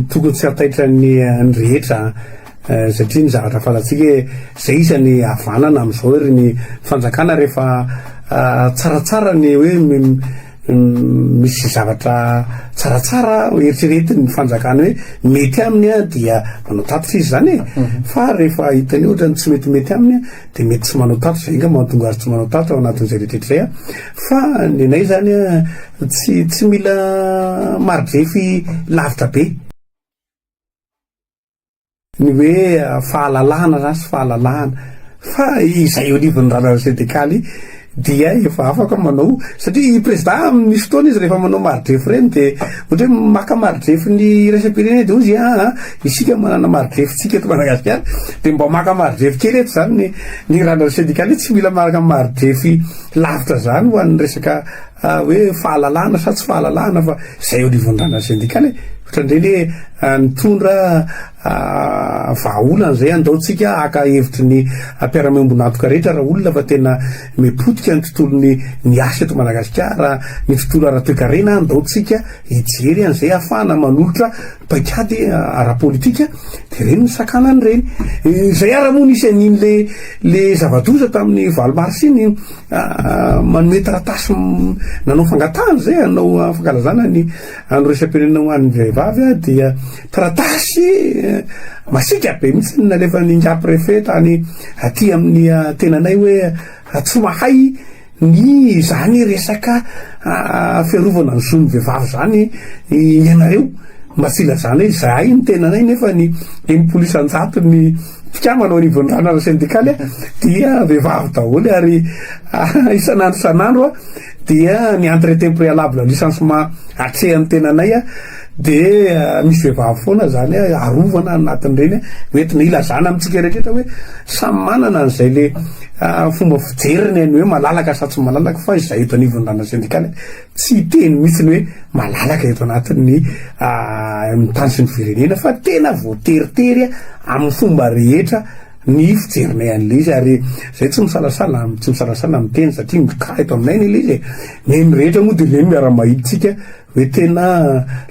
tokony tsy hataitra ny rehetra satria ny zavatra falatsika hoe zay isany havanana am'izao ry ny fanjakana rehefa tsaratsara ny hoe misy zavatra tsaratsara eritreretiny ny fanjakana hoe mety aminy a dia manao tatotra izy zany fa rehefa hitany ohatrany tsy metimety aminy a de mety tsy manao tatotra zay nga mahatonga azy tsy manao tatotra ao anatin'izay rehetrrehetra zay a fa nenay zany a tsy mila maridrefy lavitra be ny hoe fahalalahana zany sy fahalalahana fa izay eo anivon'ny rarana sendikaly dia efa afaka manao satria président misy fotoana izy rehefa manao maridrefy reny de ohatra hoe maka maridrefy ny iraisam-pirenena de ozy isika manana maridrefy tsika eto Madagasikara de mba maka maridrefy kely eto zany ny rarana sendikaly tsy mila maraka maridrefy lavitra zany ho an'ny resaka hoe fahalalahana sa tsy fahalalahana fa zay eo anivon'ny rarana sendikaly ohatrandreny hoe nitondra vahaolana zay andaotsika aka hevitry ny mpiara-miombonatoka rehetra raha olona fa tena mipotika ny tontolony ny asa eto Madagasikara ny tontolo ara-toekarena andaotsika hijery an'izay ahafahana manolotra paikady ara-politika de reny ny sakanany reny zay ara moa nisy an'iny le zava-doza tamin'ny valimars iny manome taratasy nanao fangatahana zay anao fankalazana ny anoresam-pirenena ho an'ny vehivavy a dia taratasy masika be mihitsy nalefa ninga préfet tany aty amin'ny tenanay hoe tsy mahay ny zany resaka fiarovana ny zon'ny vehivavy zany ianareo masila zany hoe zahay ny tenanay nefa ny polisy anjato ny fikamana ao anivon'ny rarana sendikaly dia vehivavy daholo ary isanandro dia ny entretien préalable licencement atrehan'ny tenanay de misy vehivavy foana zany arovana anatin'ireny hoentina ilazana amitsika rehetrrehetra hoe samy manana an'izay le fomba fijeriny any hoe malalaka sa tsy malalaka fa izay eto anivon'ny rarana sendikaly tsy teny mihitsy ny hoe malalaka eto anatin'ny mitany sy ny firenena fa tena voateritery amin'ny fomba rehetra ny fijerinay an'le izy ary zay tsy misalasala amin'ny teny satria mika eto aminay ny le izy neny rehetra moa de leny miara-mahiditsika hoe tena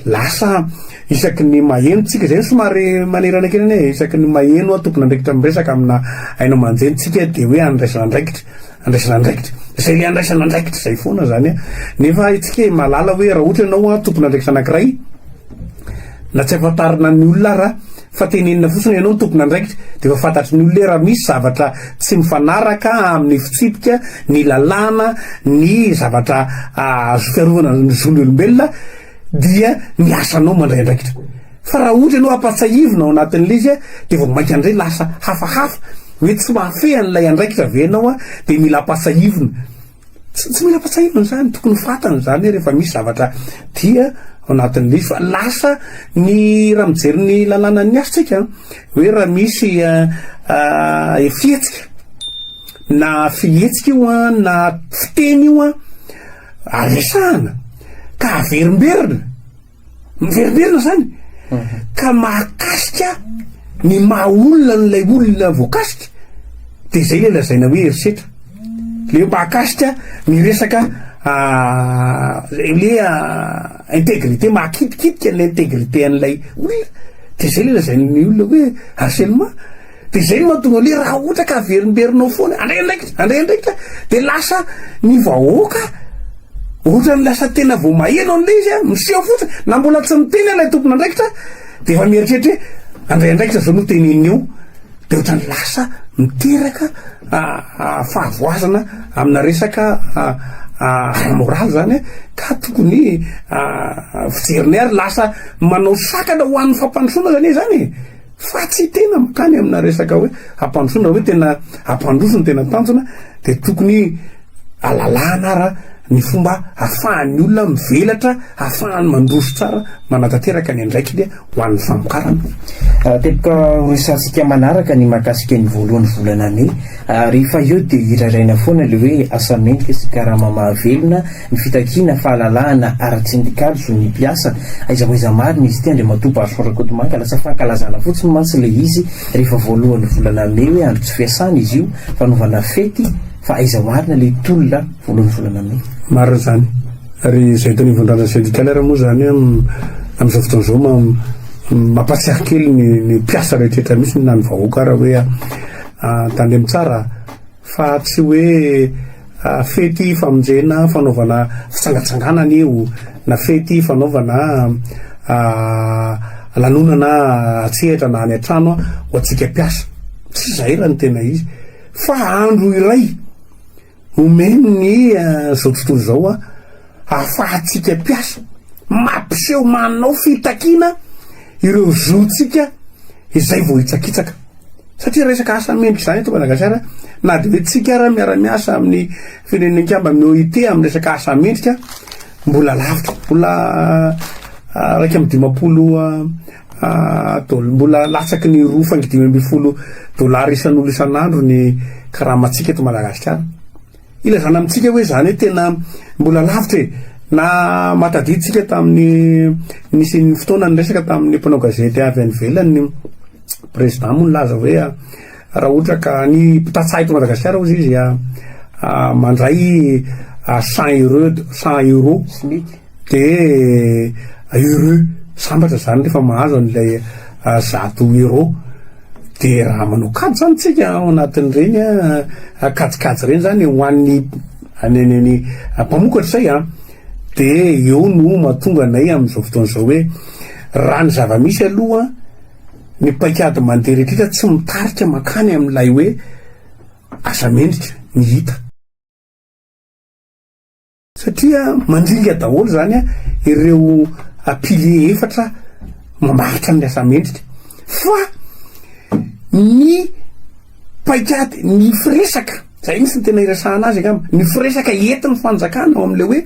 lasa isaky ny maheno tsika zay somary manerana kely any isaky ny maheno tompona andraikitra miresaka amina aina manjeny tsika de hoe andraisana andraikitra zay le andraisana andraikitra zay foana zany nefa itsika malala hoe raha ohatra ianao tompona andraikitra anankiray na tsy afatarina ny olona raha fa tenenina fotsiny ianao ny tompona andraikitra de fa fantatry ny olona raha misy zavatra tsy mifanaraka amin'ny fitsipika ny lalàna ny zavatra azo fiarovana ny zon'ny olombelona dia ny asanao mandray andraikitra fa raha ohatra ianao ampatsahivina ao anatin'le izy de vao mainka andray lasa hafahafa hoe tsy mahafehan'ilay andraikitra venao de mila ampatsahivina tsy mila patsahinana zany tokony fatana zany rehefa misy zavatra dia anatin'le izy fa lasa ny raha mijery ny lalàna ny asotsika hoe raha misy fihetsika na fihetsika io a na fiteny io a aresahana ka averimberina miverimberina zany ka mahakasika ny maha olona n'ilay olona voakasika de zay le lazaina hoe herisetra le mahakasika ny resaka le intégrité mahakitikitiky an'lay intégrité an'ilay olona de zay le lazainy olona hoe harcèlement de zay no mahatonga le raha ohatra ka averimberinao foana andraindraikitra de lasa ny vahoaka ohatra ny lasa tena vo maheno an'le izy a miseho fotsiny na mbola tsy miteny ilay tompona andraikitra de efa mieritreritra hoe andraindraikitra zao no teneny eo de ohatrany lasa miteraka fahavoazana amina resaka moraly zany ka tokony fijeriny ary lasa manao sakana ho an'ny fampandrosoana zany zany fa tsy tena makany amina resaka hoe hampandrosoana hoe tena hampandrosony tena tanjona de tokony alalana ara ny fomba hahafahan'ny olona mivelatra hahafahany mandroso tsara manatanteraka ny andraikiny ho an'ny famokarana teboka resantsika manaraka ny mahakasika ny voalohany volana May rehefa eo de iraraina foana le hoe asa mendrika sy karama mahavelona ny fitakiana fahalalahana ara-tsindikaly so ny mpiasa aiza marina izy ty andre matoba asorakotomanga lasa fankalazana fotsiny mantsy le izy rehefa voalohany volana May hoe andro tsy fiasana izy io fanaovana fety fa aiza marina le tolona voalohany volana May marina zany ary zay tany vondrana syndikaly ara moa zany am'izao fotoana zao mampatsiahy kely ny mpiasa rehetrrehetra misy na ny vahoaka raha hoe tandemy tsara fa tsy hoe fety famonjena fanaovana fitsangatsanganana io na fety fanaovana lanonana atsehatra na any an-trano ho atsika mpiasa tsy zay raha ny tena izy fa andro iray omeny ny zao tontolo zao ahafahatsika mpiasa mampiseho manao fitakiana ireo zotsika izay vo hitsakitsaka satria resaka asa mendrika zany eto Madagasikara na de hoe tsika raha miara-miasa amin'ny firenena-kamba amin'ny OIT amin'ny resaka asa mendrika mbola lavitra mbola raiky amby 50 mbola latsaky ny 2,5 dollara isan'olo isan'andro ny karamatsika eto Madagasikara ilazana amitsika hoe zany hoe tena mbola lavitra na matadiditsika tamin'ny nisy ny fotoana ny resaka tamin'ny mpanao gazety avy any ivelany ny président moa nilaza hoe raha ohatra ka ny mpitatsay eto Madagasikara ozy izy mandray 100 euro de euro sambatra zany rehefa mahazo an'ilay 100 euro de raha manao kady zany tsika ao anatin'ireny kajikajy reny zany ho an'ny mpamokatra zay de eo no mahatonga anay am'izao fotoana zao hoe raha ny zava-misy aloha ny paikady mandeha rehetrrehetra tsy mitarika makany amin'ilay hoe asa mendrika ny hita satria mandringa daholo zany ireo pilier efatra mamaritra ny asa mendrika fa ny paikady ny firesaka zay misy ny tena iresahana azy angamba ny firesaka entin'ny fanjakana ao am'le hoe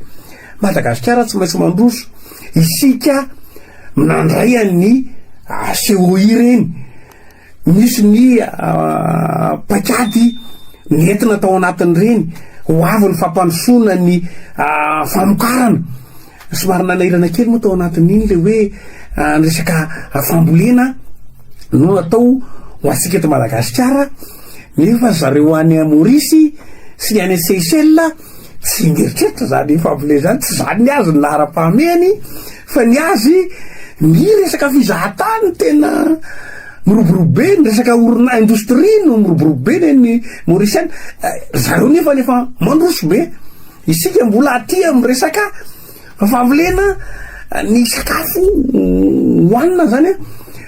Madagasikara tsy maintsy mandroso isika minandray an'ny COI reny misy ny paikady ny entina tao anatin'ireny ho avy ny fampandrosoana ny famokarana somary nanairana kely moa tao anatin'iny le hoe ny resaka fambolena no atao ho atsika eto Madagasikara nefa zareo any Maorisy sy ny any Seychelles tsy mieritreritra zany fambolena zany tsy zany ny azy ny lahara-pahamehany fa ny azy ny resaka fizahatany tena miroborobe ny resaka orina indostria no miroborobe ny Maorisiana zareo nefa mandroso be isika mbola aty amin'ny resaka fambolena ny sakafo hoanina zany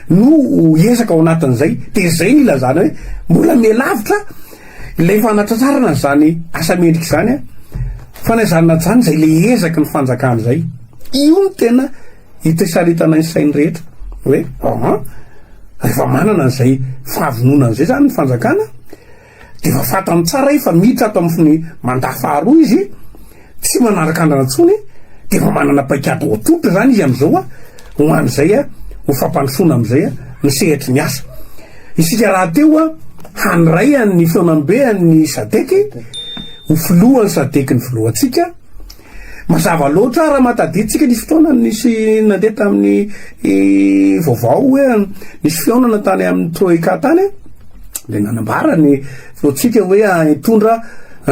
no hiezaka ao anatin'izay de zay ny ilazana hoe mbola mialavitra ilay fanatratsarana zany asa mendrika zany fanaizanana zany zay le ezaky ny fanjakana zay io ny tena hitasaritana ny sainy rehetra hoe rehefa manana an'izay fahavonona an'izay zany ny fanjakana de fa fatany tsara i fa miditra ato amin'ny mandafaharo izy tsy manaraka andrana tsony de fa manana paikady ototra zany izy am'izao a hoan'izay a ho fampandrosoana am'izay a ny sehatry ny asa isika raha teo a hanyray any feonambe any sadeky ho filohany sadeky ny filohantsika mazava loatra raha mataditsika nisy fotoana nisy nandeha tamin'ny vaovao hoe nisy fionana tany amin'ny troika tany de nanambara ny filohantsika hoe hitondra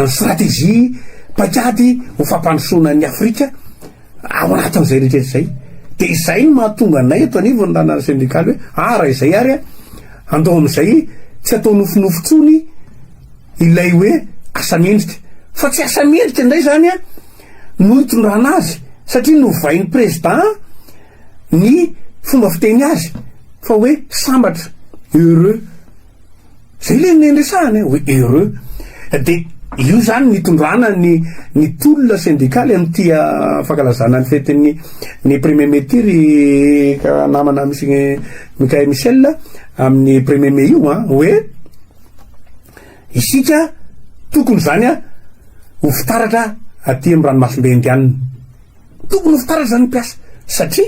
stratégie paikady ho fampandrosoana ny Afrika ao anatin'izay rehetra zay de izay no mahatonga anay eto anivony rana sindikaly hoe raha izay ary a andao am'izay tsy atao nofonofontsony ilay hoe asa mendrika fa tsy asa mendrika indray zany a no hitondrana azy satria novain'ny président ny fomba fiteny azy fa hoe sambatra heureux zay le nendresahany hoe heureux de io zany nitondrana ny tolona syndikaly am'ty fankalazana ny fetin'ny premier metiry ka namana misy Mikael Michel amin'ny premier mai io hoe isika tokony zany a ho fitaratra aty amin'ny ranomasimbe indianina tokony ho fitaratra zany mpiasa satria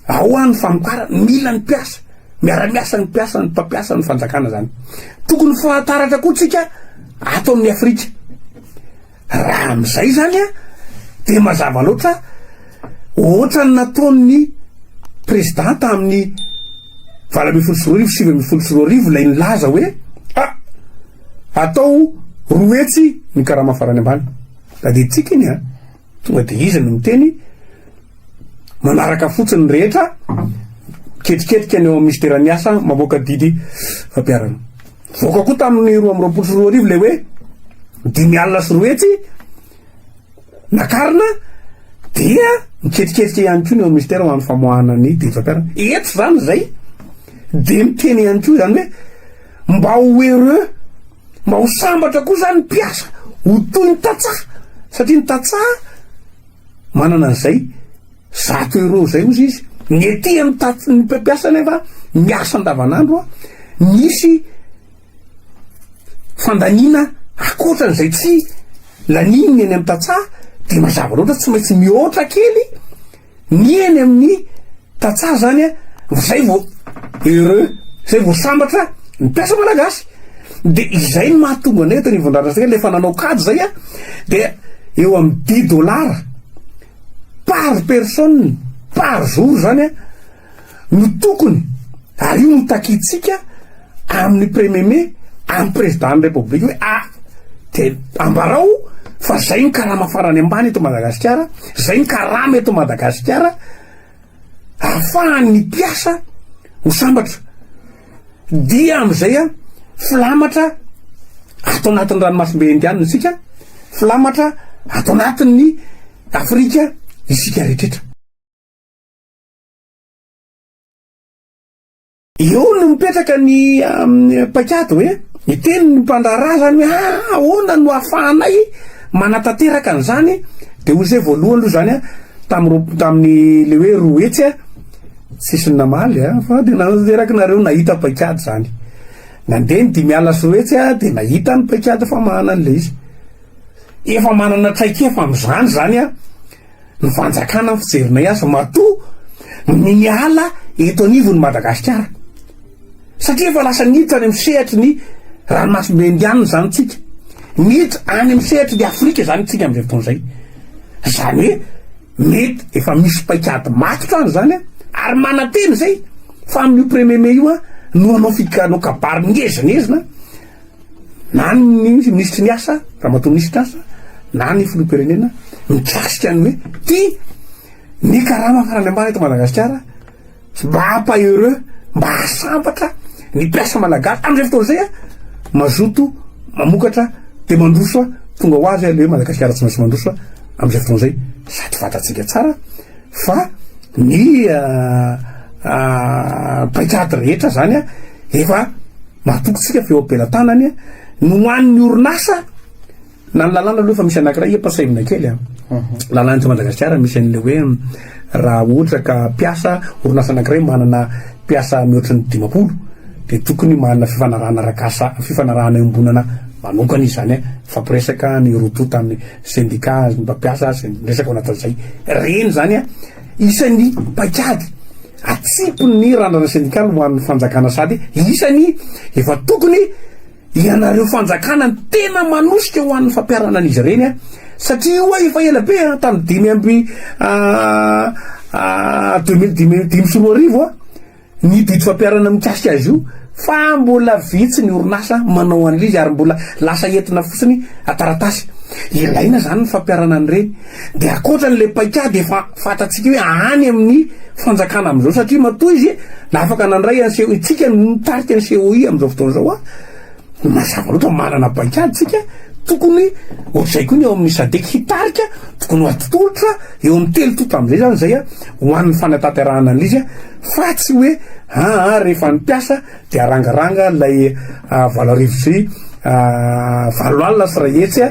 ao any famokara mila ny mpiasa miara-miasa ny mpiasa ny mpampiasa ny fanjakana zany tokony fahataratra koa tsika ato amin'ny Afrika raha am'izay zany a de mazava loatra ohatra ny nataon'ny président tamin'ny 2024 lay nilaza hoe atao roetsy ny karama farany ambany da de tsika iny tonga de izy no miteny manaraka fotsiny rehetra ketriketrika ny eo amin'ny ministère-ny asa mamoaka didy fampiarana voaka koa tamin'ny 2024 le hoe 5 sy roetsy nakarina dia miketriketrika ihany koa ny eo amin'ny ministère ho an'ny famoahana ny didy fampiarana eto zany zay de miteny ihany koa zany hoe mba ho heureux mba ho sambatra koa zany mpiasa ho toy ny tatsaha satria ny tatsaha manana an'izay 100 euro zay ozy izy ny ety ny mpiasa nefa miasa andavanandro a misy fandanina akoatran'izay tsy lanininy eny amin'ny tatsaha de mazava loatra tsy maintsy mihoatra kely ny eny amin'ny tatsaha zany a zay vo heureux zay vo sambatra ny mpiasa malagasy de izay ny mahatonga anay eto nivondrarasika le fa nanao kady zay a de eo amin'ny $10 par personne par jour zany a no tokony ary io mitakitsika amin'ny premier mai amin'ny président ny république hoe de ambarao fa zay ny karama farany ambany eto Madagasikara zay ny karama eto Madagasikara ahafahan'ny mpiasa ho sambatra dia am'izay a filamatra ato anatin'ny ranomasimbe indianina isika filamatra ato anatin'ny Afrika isika rehetrretra eo no mipetraka ny paikady hoe iteny ny mpandraraha zany hoe ahoana no ahafahanay manatanteraka an'izany de hoy zay voalohany aloha zany a tamin'ny le hoe roetsy a sisy namaly fa de nateraka nareo nahita paikady zany nandeha ny 5 sy roetsy a de nahita ny paikady fa manana an'le izy efa manana traikefa am'izany zany a ny fanjakana ny fijerinay asa matoa ny miala eto anivony Madagasikara satria efa lasa niditra any amin'ny sehatry ny ranomasimbe indianina zany tsika niditra any amin'ny sehatry ny Afrika zany tsika am'izay fotoan'izay zany hoe mety efa misy paikady matotra any zany a ary manateny zay fa amin'io premier mai io a no anao fikanao kabary ngezangezina na ny ministry ny asa raha mato ministry asa na ny filoham-pirenena mikasika ny hoe ty ny karama farany ambany eto Madagasikara mba hampaheureux mba hasambatra ny mpiasa malagasy am'izay fotoan'izay a mazoto mamokatra de mandroso tonga ho azy le hoe Madagasikara tsy maintsy mandroso am'izay fotoan'izay sady fatatsika tsara fa ny paikady rehetra zany a efa mahatokotsika feo am-pelatanany a no hoan'ny orinasa na ny lalàna aloha fa misy anankiray epasaimina kely lalàna eto Madagasikara misy an'le hoe raha ohatra ka mpiasa orinasa anankiray manana mpiasa mihoatra ny 50 de tokony manana fifanarahana rakasa fifanarahana iombonana manokana izy zany fampiresaka ny roto tamin'ny syndicat ny mpampiasa resaka ao anatin'izay reny zany isan'ny paikady atsipony ny randrana syndikaly ho an'ny fanjakana sady isany efa tokony ianareo fanjakana ny tena manosika ho an'ny fampiarana an'izy ireny satria oa efa ela be tamy 2025 ny bidy fampiarana mikasika azy io fa mbola vitsy ny orinasa manao an'izy ary mbola lasa entina fotsiny ataratasy ilaina zany ny fampiarana an'ireny de akoatran'le paikady efa fatatsika hoe any amin'ny fanjakana am'izao satria matoa izy na afaka nandray an'seho itsika mitarika ny COI am'izao fotoana zao mazava loatra manana paikady tsika tokony ohatr'izay koa ny eo amin'ny sadeky hitarika tokony atotolotra eo amin'ny telo toto am'izay zany zay ho an'ny fanatanterahana an'izy fa tsy hoe rehefa nipiasa de arangaranga lay valorivotry valo alina sy ray etsy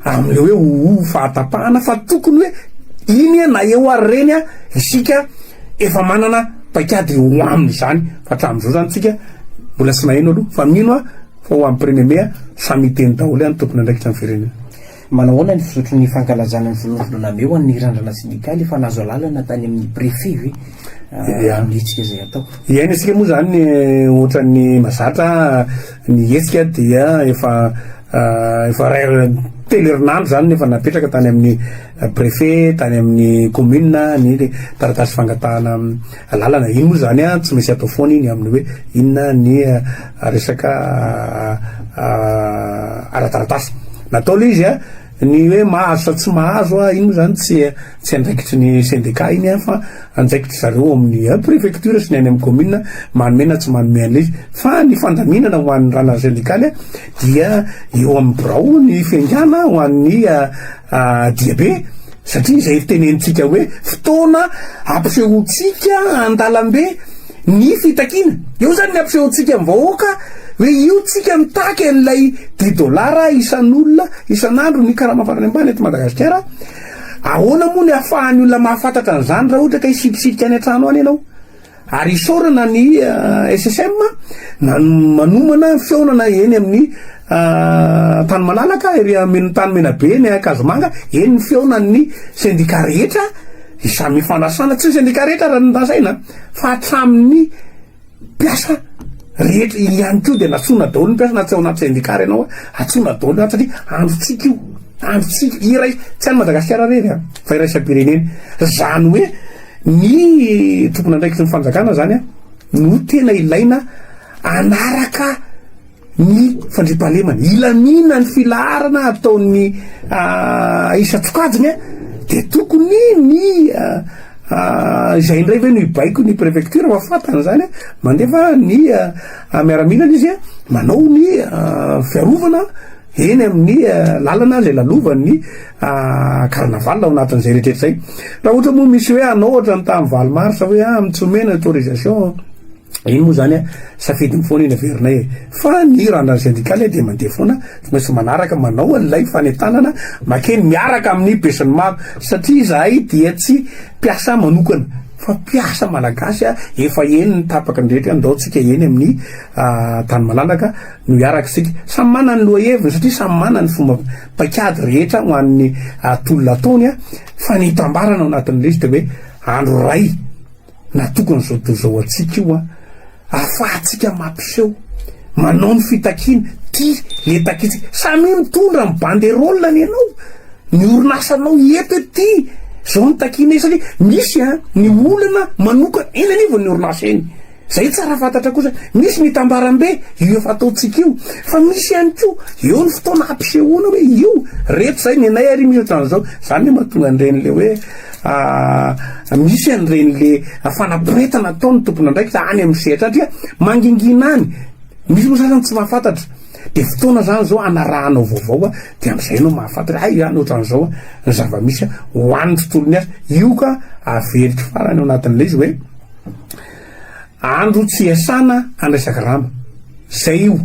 am'le hoe fahatapahana fa tokony hoe iny na eo ary reny isika efa manana paikady ho aminy zany fa hatram'izao zany tsika mbola tsy naheno aloha fa mino fa ho amin'ny premier mai samy teny daholo any tompony andraikitra amin'ny firenena manao ahoana ny fisotro ny fankalazana ny volovononameo an'ny randrana sindikaly efa nazo alalana tany amin'ny préfet ve amitsika zay atao iainy asika moa zany ohatran'ny mazatra ny etsika dia efa telo herinandro zany nefa napetraka tany amin'ny préfet tany amin'ny commune ny taratasy fangatahana lalana iny moa zany tsy maintsy atao foana iny amin'ny hoe inona ny resaka arataratasy natao le izy ny hoe mahazo sa tsy mahazo iny moa zany tsy andraikitry ny syndicat iny fa anjaikitry zareo amin'ny préfecture sy ny any amin'ny commune manomena tsy manome an'le izy fa ny fandaminana ho an'ny ranana syndikaly dia eo amin'ny brao ny fiangana ho an'ny diabe satria izay tenenitsika hoe fotoana ampisehotsika andalambe ny fitakina eo zany ny ampisehotsika amin'ny vahoaka hoe io tsika mitaky an'ilay $10 isan'olona isan'andro ny karaha mafarany ambany eto Madagasikara ahoana moa ny ahafahan'ny olona mahafantatra an'izany raha ohatra ka isitrisitrika any an-trano any ianao ary isorana ny SSM manomana fionana eny amin'ny tany malalaka tany menabe ny Akazomanga eny ny fionan'ny syndicat rehetra isamy mifanasana tsy ny syndicat rehetra raha ntasaina fa hatramin'ny mpiasa rehetra ihany ko de natsona daholo ny mpiasa na tsy ao anaty syndicat ianao atsona daholo satria androtsika iray tsy any Madagasikara rery fa iraisam-pirenena zany hoe ny tompony andraikitry ny fanjakana zany no tena ilaina anaraka ny fandripahalemana ilamina ny filaharana ataon'ny isa-tsokajiny de tokony ny izay indray ve no ibaiko ny préfecture mafatana zany mandefa ny miaramilana izy manao ny fiarovana eny amin'ny lalana zay lalovan'ny carnaval ao anatin'izay rehetrehtra zay raha ohatra moa misy hoe anao ohatra ny tamin'ny valo marsa hoe mitsomena autorisation iny moa zany safidiny foana iny averinay fa ny randrana syndikaly de mandeha foana tsy maintsy manaraka manao an'ilay fanentanana makeny miaraka amin'ny besiny maro satria zahay dia tsy mpiasa manokana fa mpiasa malagasy efa eny ny tapaka ny rehetra andaotsika eny amin'ny tany malalaka no iaraka sika samy mana ny loha heviny satria samy mana ny fomba paikady rehetra ho an'ny tolona ataony fa ny tambarana ao anatin'le izy de hoe andro ray na tokony zao tozao atsika io ahafahantsika mampiseho manao ny fitakina ty le takitsika samy mitondra ny banderole ny ianao ny orinasanao eto ty zao ny takina satria misy ny olana manokana eny anivo ny orinasa eny zay tsara fantatra kosa misy ny tambarambe io efa ataotsika io fa misy ihany ko eo ny fotoana ampisehoana hoe io rehetra zay ny anay ary misy ohatran'izao zany mahatonga an'iren'le hoe misy an'iren'le fanapiretana ataony tompony andraikitra any amin'ny sehatra satria mangingina any misy moa sasany tsy mahafantatra de fotoana zany zao anarahanao vaovao de am'izay anao mahafantatra any ohatran'izao ny zava-misy ho an'ny tontolony asa io ka averitry farany ao anatin'le izy hoe andro tsy iasana andraisaka ramba zay io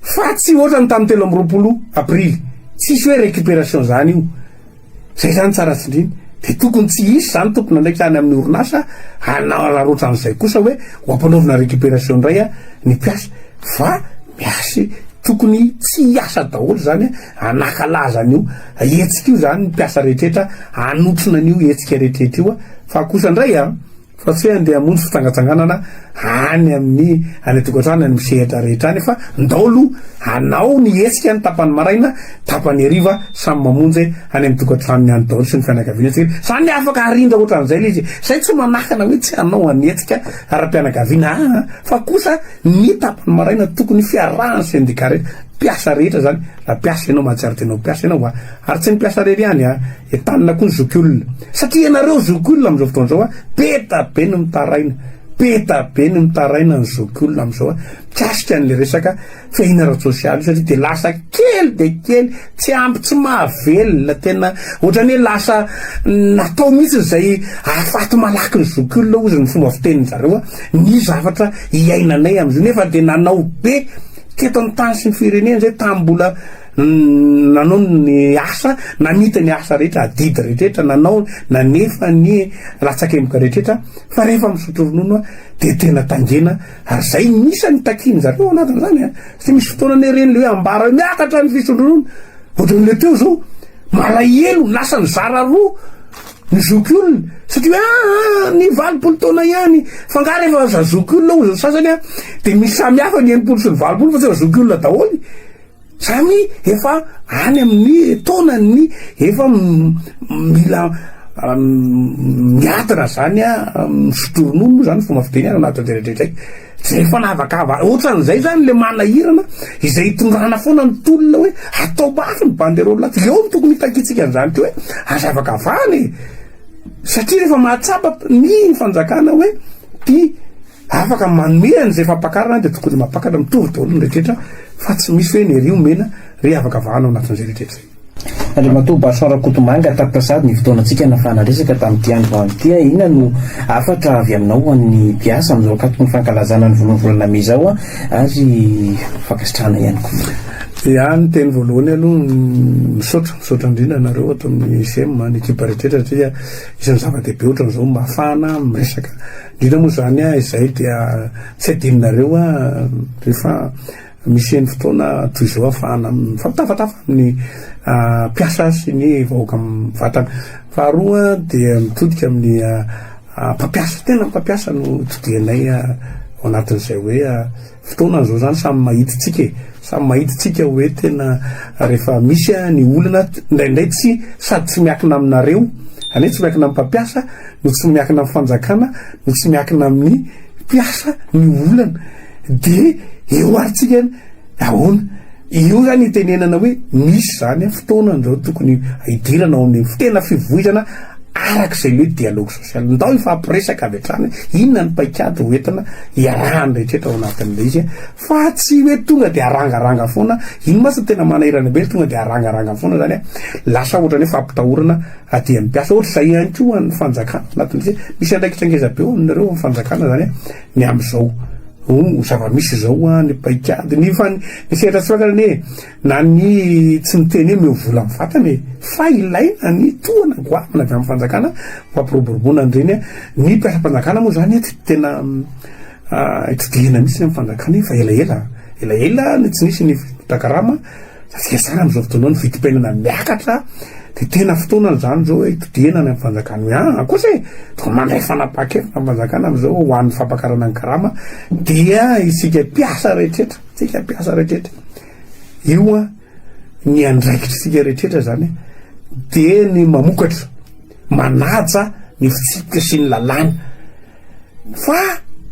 fa tsy ohatra ny tamin'ny 13 aprily tsisy hoe récupération zany io zay zany tsara tsindriny de tokony tsy isy zany tompony andraikitra any amin'ny orinasa anararoatran'izay kosa hoe ho ampanaovina récupération indray ny mpiasa fa miasy tokony tsy asa daholo zany anakalazan'io etsika io zany mpiasa rehetrrehetra anotrona an'io etsika rehetrrehetra io fa kosa indray fa tsy hoe andeha amonjy fitsangatsanganana any amin'ny any tokantrano any misehatra rehetra any fa ndaolo anao ny etsika ny tapany maraina tapany ariva samy mamonjy any amin'ny tokantranony any daholo sy ny fianakaviana tsika zany afaka arindra ohatran'izay le izy zay tsy manakana hoe tsy anao anyetsika ara-pianakaviana fa kosa ny tapany maraina tokony fiarahany syndika rehetra mpiasa rehetra zany raha mpiasa ianao mahatsiaro tenao mpiasa ianao ary tsy ny mpiasa rery any etanina koa ny zokiolona satria ianareo zokiolona am'izao fotoana zao petabe ny mitaraina petabe ny mitaraina ny zokiolona am'izao mikasika an'le resaka fihina ara-tsosialy satria de lasa kely de kely tsy ampy tsy mahavelona tena ohatrany hoe lasa natao mihitsy zay ahafaty malaky ny zokiolona ozy ny fomba fitenin zareo ny zavatra iainanay am'izio nefa de nanao be teto ny tany sy ny firenena zay tambola nanao ny asa namita ny asa rehetra adidy rehetrrehetra nanao nanefa ny latsakemboka rehetrrehetra fa rehefa misotro ronono de tena tangena ary zay misany takiny zareo anatin'zany sy misy fotoana ny reny le hoe ambara miakatra ny fisondronono ohatran'le teo zao malaelo lasa ny zara roa ny zokiolona satria ny valopolo taona ihany fanga rehefa za zokiolona ozy sasany de misy samihafa ny enimpolo sy ny valopolo fa tsy efa zokiolona daholy zany efa any amin'ny taonany efa mila miatana zany misotoronono zany fomba fiteny any anaty rehetrarehetra zay fa navakava ohatran'izay zany le manahirana izay hitondrana foana ny tolona hoe atao mafy ny banderole aty eo tokony hitakitsika an'izany ty hoe azavaka vany satria rehefa mahatsapa ny fanjakana hoe ty afaka manome an'izay fampakarana de tokony mapakatra mitovy daholo ny rehetrrehetra fa tsy misy hoe ny rio mena re afaka vahana ao anatin'izay rehetrrehetra zay Andriamatoa Bason Rakotomanga tapasady ny fotoanantsika nafana resaka tamin'ity andro an'ity inona no afatra avy aminao ho an'ny mpiasa amin'izao wakati ny fankalazana ny volonvolana mizao ary fankasitrahana ihany koa ny teny voalohany aloha misaotra indrindra nareo ato amin'ny sem ny ekipa rehetrrehetra satria isan'ny zava-dehibe ohatran'izao mafana miresaka indrindra moa zany izay dia tsy adinonareo rehefa misy eny fotoana toy izao ahafahana mifampitafatafa amin'ny mpiasa sy ny vahoaka vatana faharoa dia mitodika amin'ny mpampiasa tena mpampiasa no todianay ao anatin'izay hoe fotoanan'izao zany samy mahititsika hoe tena rehefa misy ny olana indraindray tsy sady tsy miakina aminareo ane tsy miakina amin'ny mpampiasa no tsy miakina amin'ny fanjakana no tsy miakina amin'ny mpiasa ny olana de eo aritsika ahoana io zany itenenana hoe misy zany fotoanan'izao tokony hidirana ao amin'ny tena fivoizana arak'izay le dialogue sosialy ndao ifampiresaka avy hatrany inona ny paikady hoentana iarahany rehetrrehetra ao anatin'le izy fa tsy hoe tonga de arangaranga foana ino masa tena manahirana be tonga de arangaranga foana zany lasa ohatrany hoe fampitahorana aty amin'ny mpiasa ohatra zay ihany koa ny fanjakana anatin'le izy misy andraikitrangeza be aminareo amin'ny fanjakana zany ny am'izao zava-misy zao ny paikady ny fa nisehatra tsy fakany na ny tsy miteny hoe miovola amin'ny vatany fa ilaina ny toana goavana avy amin'ny fanjakana mampiroboroboana an'ireny ny mpiasa-mpanjakana moa zany ty tena itodihana mihitsy amin'ny fanjakana fa elaela ny tsy nisy ny takarama satria zany am'izao fotoana ny vidim-piainana miakatra de tena fotoanany zany zao hoe itodihana ny amin'ny fanjakana hoe kosa to mandray fanapakevina amin'ny fanjakana am'izao ho an'ny fampakarana ny karama dia isika mpiasa rehetrrehetra io ny andraikitrysika rehetrrehetra zany de ny mamokatra manaja ny fitsipika sy ny lalàna fa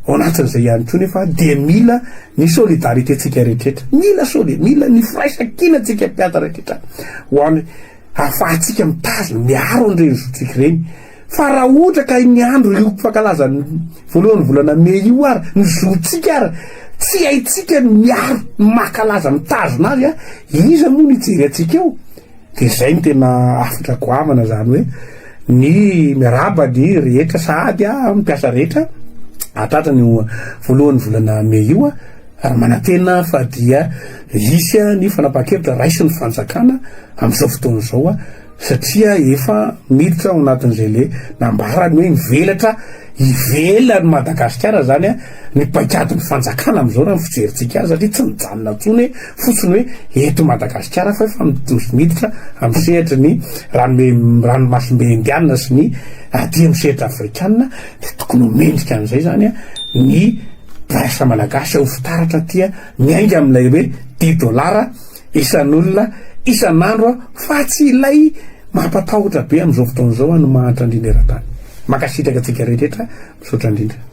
ao anatin'izay ihany koa nefa de mila ny solidarité tsika rehetrrehetra mila ny firaisan-kina tsika mpiasa rehetrrehetra hoany ahafahantsika mitazona miaro an'ireny zotsika reny fa raha ohatra ka ny andro io fankalazany voalohany volana me io ary ny zotsika ary tsy haitsika miaro makalaza mitazona azy iza moa ny ijery atsika eo de zay ny tena afatra goavana zany hoe ny miarabany rehetra sady mipiasa rehetra atratra ny voalohany volana me io ary manantena fa dia isy ny fanapakevitra raisy ny fanjakana am'izao fotoana zao satria efa miditra ao anatin'izay le nambarany hoe mivelatra ivelany Madagasikara zany a ny paikady ny fanjakana am'izao raha ny fijeritsika azy satria tsy mijanona ntsony fotsiny hoe eto Madagasikara fa efa miditra amin'ny sehatra ny ranomasimbe indiana sy ny aty amin'ny sehatra afrikanina de tokony mendrika an'izay zany a ny prasa malagasy ho fitaratra tia miainga amin'ilay hoe 10 dolara isan'olona isan'andro fa tsy ilay mampatahotra be amin'izao fotoana izao no mahatra indrindra eran-tany makasitraka atsika rehetra misaotra indrindra.